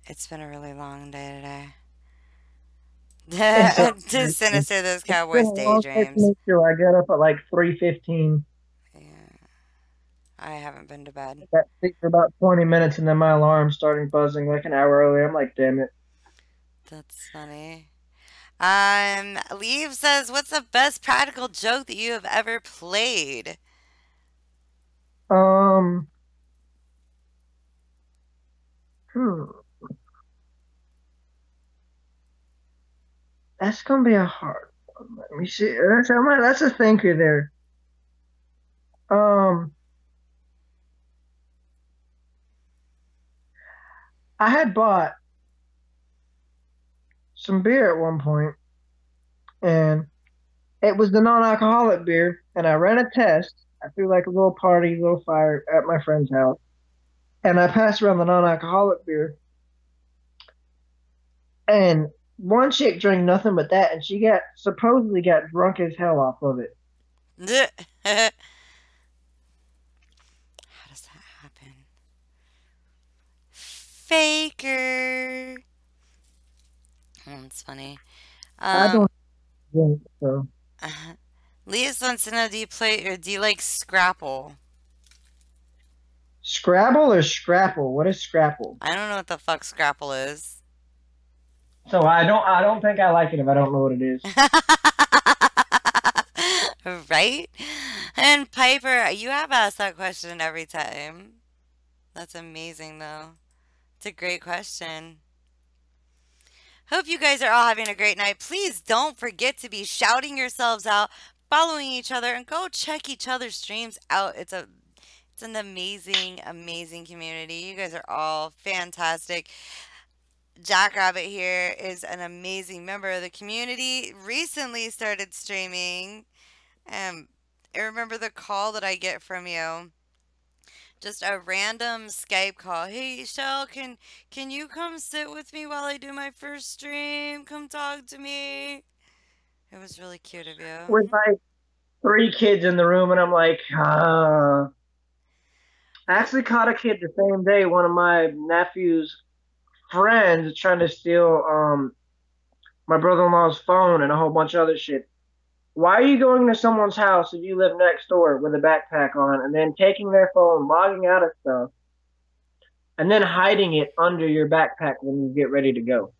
It's been a really long day It's today. To sinister those it's been Cowboys a long day for daydreams. me too. I get up at like 3:15. Yeah, I haven't been to bed. Got sleep for about 20 minutes, and then my alarm starting buzzing like an hour earlier. I'm like, damn it. That's funny. Leave says, "What's the best practical joke that you have ever played?" Um, hmm, that's gonna be a hard one. Let me see. That's a thinker there. Um, I had bought some beer at one point, and it was the non-alcoholic beer, and I ran a test. I threw like a little party, little fire at my friend's house, and I passed around the non-alcoholic beer, and one chick drank nothing but that, and she got supposedly got drunk as hell off of it. How does that happen? Faker. That's funny. I Um, don't drink, so Leah wants to know, do you play or do you like Scrapple? Scrabble or Scrapple? What is Scrapple? I don't know what the fuck Scrapple is. So I don't think I like it if I don't know what it is. Right? And Piper, you have asked that question every time. That's amazing, though. It's a great question. Hope you guys are all having a great night. Please don't forget to be shouting yourselves out, following each other, and go check each other's streams out. It's an amazing, amazing community. You guys are all fantastic. Jackrabbit here is an amazing member of the community. Recently started streaming. Um, I remember the call that I get from you. Just a random Skype call. Hey, Shell, can you come sit with me while I do my first stream? Come talk to me. It was really cute of you. With like three kids in the room, and I'm like, I Well, actually caught a kid the same day. One of my nephew's friends trying to steal my brother-in-law's phone and a whole bunch of other shit. Why are you going to someone's house if you live next door with a backpack on, and then taking their phone, logging out of stuff, and then hiding it under your backpack when you get ready to go?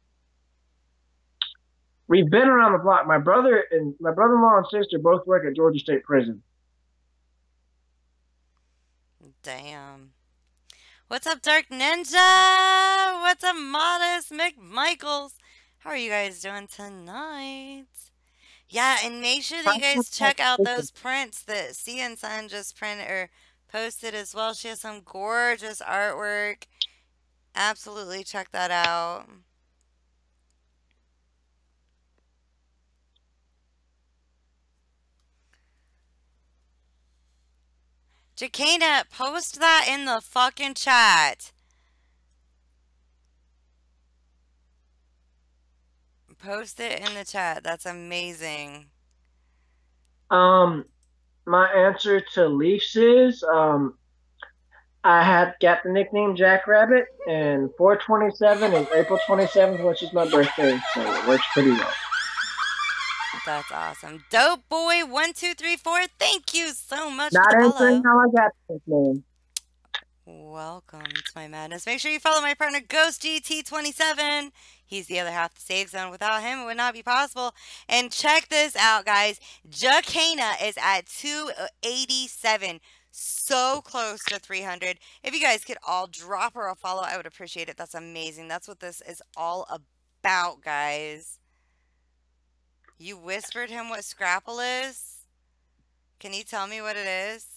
We've been around the block. My brother-in-law and sister both work at Georgia State Prison. damn. What's up, Dark Ninja? What's up, Modest McMichaels? How are you guys doing tonight? Yeah, and make sure that you guys check out those prints that C and Son just printed or posted as well. She has some gorgeous artwork. Absolutely check that out. Jacana, post that in the fucking chat. Post it in the chat. That's amazing. Um, my answer to Leafs is I had got the nickname Jackrabbit, and 427 is April 27th, which is my birthday, so it works pretty well. That's awesome. Dope boy 1234. Thank you so much for Not the answering follow. how I got the nickname. Welcome to my madness. Make sure you follow my partner Ghost GT27. He's the other half of the safe zone. Without him, it would not be possible. And check this out, guys. Jacana is at 287. So close to 300. If you guys could all drop her a follow, I would appreciate it. That's amazing. That's what this is all about, guys. You whispered him what Scrapple is? Can you tell me what it is?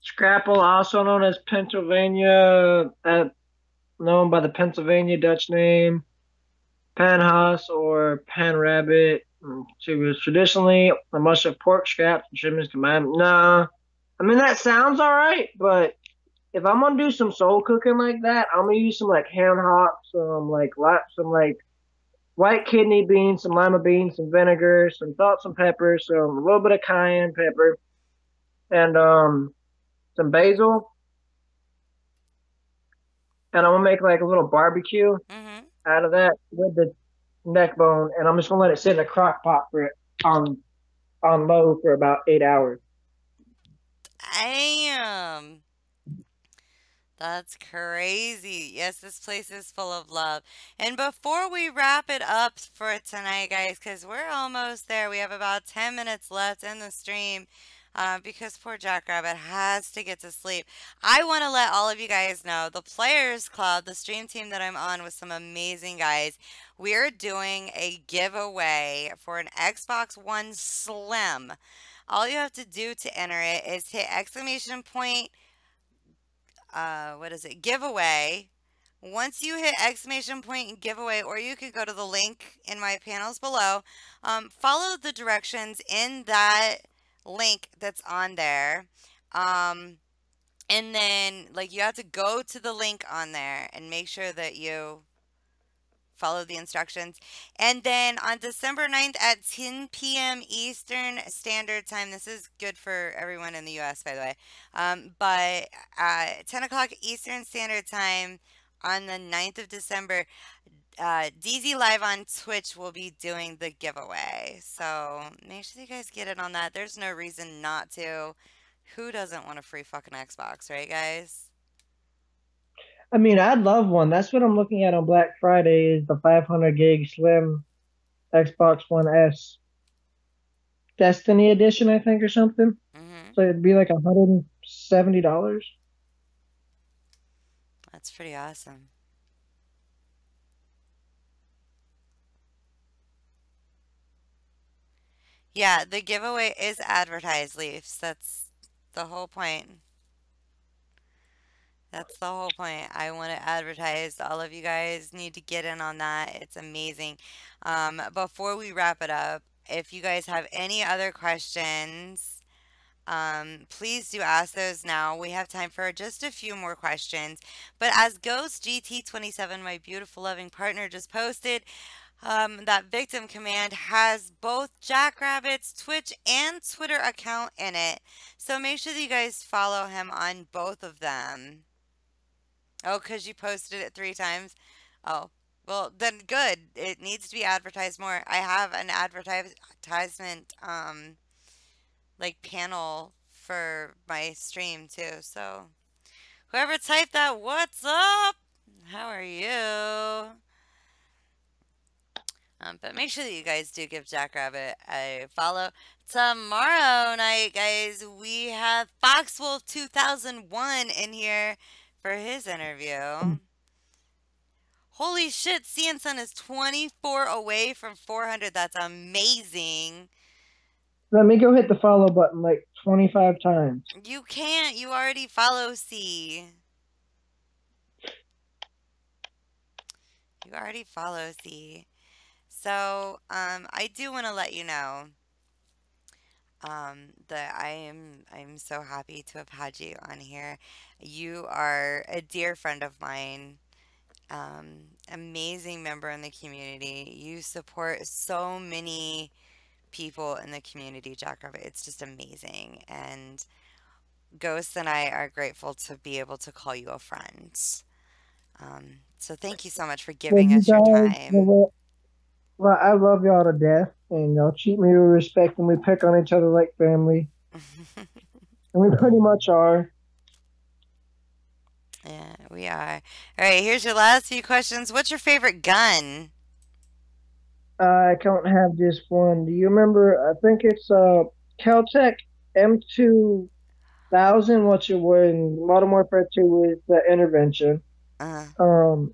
Scrapple, also known as Pennsylvania, known by the Pennsylvania Dutch name Panhas or Pan Rabbit. She was traditionally a mush of pork scraps and trimmings combined. Nah, I mean that sounds all right, but if I'm gonna do some soul cooking like that, I'm gonna use some like hand hock, some like white kidney beans, some lima beans, some vinegar, some salt, some pepper, some a little bit of cayenne pepper, and some basil, and I'm gonna make like a little barbecue Mm-hmm. out of that with the neck bone, and I'm just gonna let it sit in a crock pot for on on low for about 8 hours. Damn. That's crazy. Yes, this place is full of love. And before we wrap it up for tonight, guys, because we're almost there, we have about 10 minutes left in the stream. Because poor Jackrabbit has to get to sleep. I want to let all of you guys know the Players Club, the stream team that I'm on with some amazing guys, we're doing a giveaway for an Xbox One Slim. All you have to do to enter it is hit exclamation point what is it, giveaway. Once you hit exclamation point and giveaway, or you could go to the link in my panels below, follow the directions in that link that's on there. Um, and then, like, you have to go to the link on there and make sure that you follow the instructions. And then on December 9th at 10 p.m. Eastern Standard Time, this is good for everyone in the US, by the way. But 10 o'clock Eastern Standard Time on the 9th of December, DZ Live on Twitch will be doing the giveaway. So make sure you guys get in on that. There's no reason not to. Who doesn't want a free fucking Xbox, right, guys? I mean, I'd love one. That's what I'm looking at on Black Friday is the 500 gig Slim Xbox One S. Destiny edition, I think, or something. Hmm. So it'd be like $170. That's pretty awesome. Yeah, the giveaway is advertised, Leafs. That's the whole point. That's the whole point. I want to advertise. All of you guys need to get in on that. It's amazing. Before we wrap it up, if you guys have any other questions, please do ask those now. We have time for just a few more questions. But as Ghost GT27, my beautiful loving partner, just posted, that victim command has both Jackrabbit's Twitch and Twitter account in it. So make sure that you guys follow him on both of them. Oh, because you posted it 3 times? Oh, well, then good. It needs to be advertised more. I have an advertisement, like panel for my stream too. So whoever typed that, what's up? How are you? But make sure that you guys do give Jackrabbit a follow. Tomorrow night, guys, we have Foxwolf 2001 in here for his interview. Holy shit, Sun is 24 away from 400. That's amazing. Let me go hit the follow button like 25 times. You can't. You already follow C. You already follow C. So, I do want to let you know, that I'm so happy to have had you on here. You are a dear friend of mine. Amazing member in the community. You support so many people in the community, Jackrabbit. It's just amazing. And Ghost and I are grateful to be able to call you a friend. So thank you so much for Well, giving you us your guys, time. well, I love y'all to death, and y'all treat me with respect, and we pick on each other like family, and we pretty much are. Yeah, we are. All right, here's your last few questions. What's your favorite gun? I don't have just one. Do you remember? I think it's Caltech M2000. What you were in Modern Warfare 2 with the intervention. Uh, Um,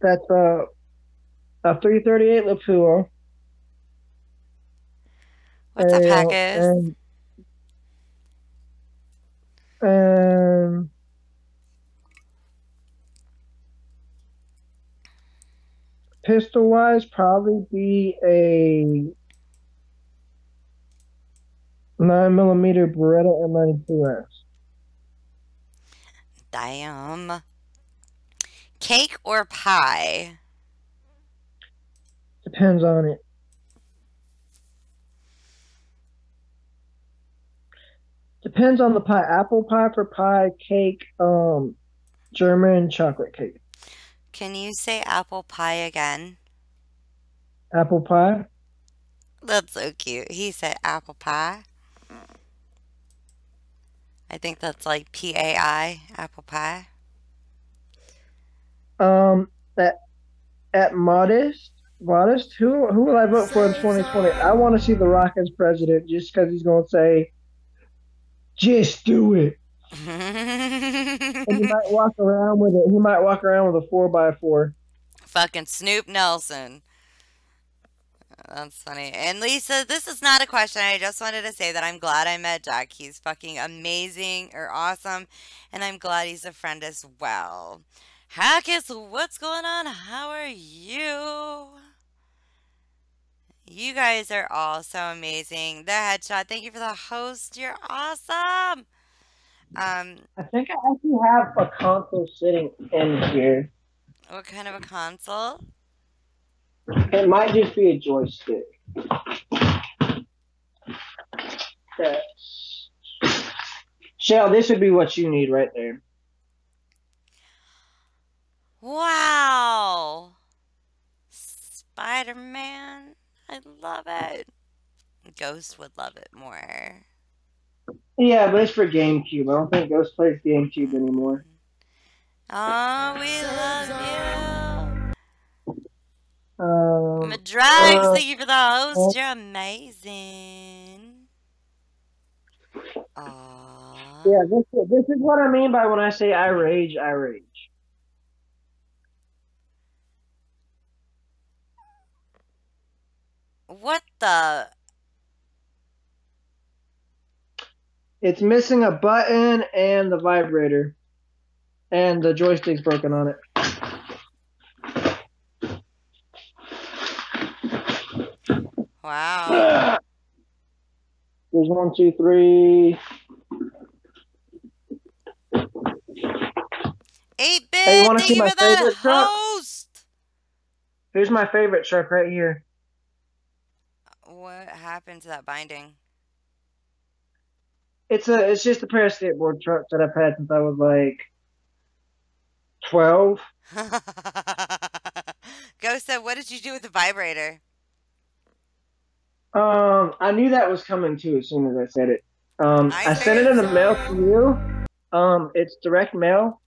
that's a 338 Lapua, what's up, Hackers? and and pistol wise, probably be a 9 millimeter Beretta M92S. Damn. Cake or pie? Depends on it. Depends on the pie. Apple pie for pie, cake, German chocolate cake. Can you say apple pie again? Apple pie. That's so cute. He said apple pie. I think that's like PAI, apple pie. Um, at modest. Who will I vote for in 2020? I want to see The Rock as president, just because he's gonna say, "Just do it," and he might walk around with it. He might walk around with a 4x4. Fucking Snoop Nelson. That's funny. And Lisa, this is not a question. I just wanted to say that I'm glad I met Jack. He's fucking amazing or awesome. And I'm glad he's a friend as well. Hackis, what's going on? How are you? You guys are all so amazing. The headshot, thank you for the host. You're awesome. Um, I think I actually have a console sitting in here. what kind of a console? It might just be a joystick. Okay. Shell, this would be what you need right there. Wow. Spider Man. I love it. Ghost would love it more. Yeah, but it's for GameCube. I don't think Ghost plays GameCube anymore. Oh, we love you. Drags, Uh, thank you for the host. You're amazing. Aww. yeah, this is what I mean by when I say I rage, I rage. What the? It's missing a button and the vibrator, and the joystick's broken on it. Wow. There's one, two, three. 8 Hey, you bit, want to thank see you my for that favorite truck? host. Here's my favorite truck right here. What happened to that binding? It's just a pair of skateboard trucks that I've had since I was like 12. Ghost said, what did you do with the vibrator? I knew that was coming too as soon as I said it. I I sent it figured in the mail to so. you. It's direct mail.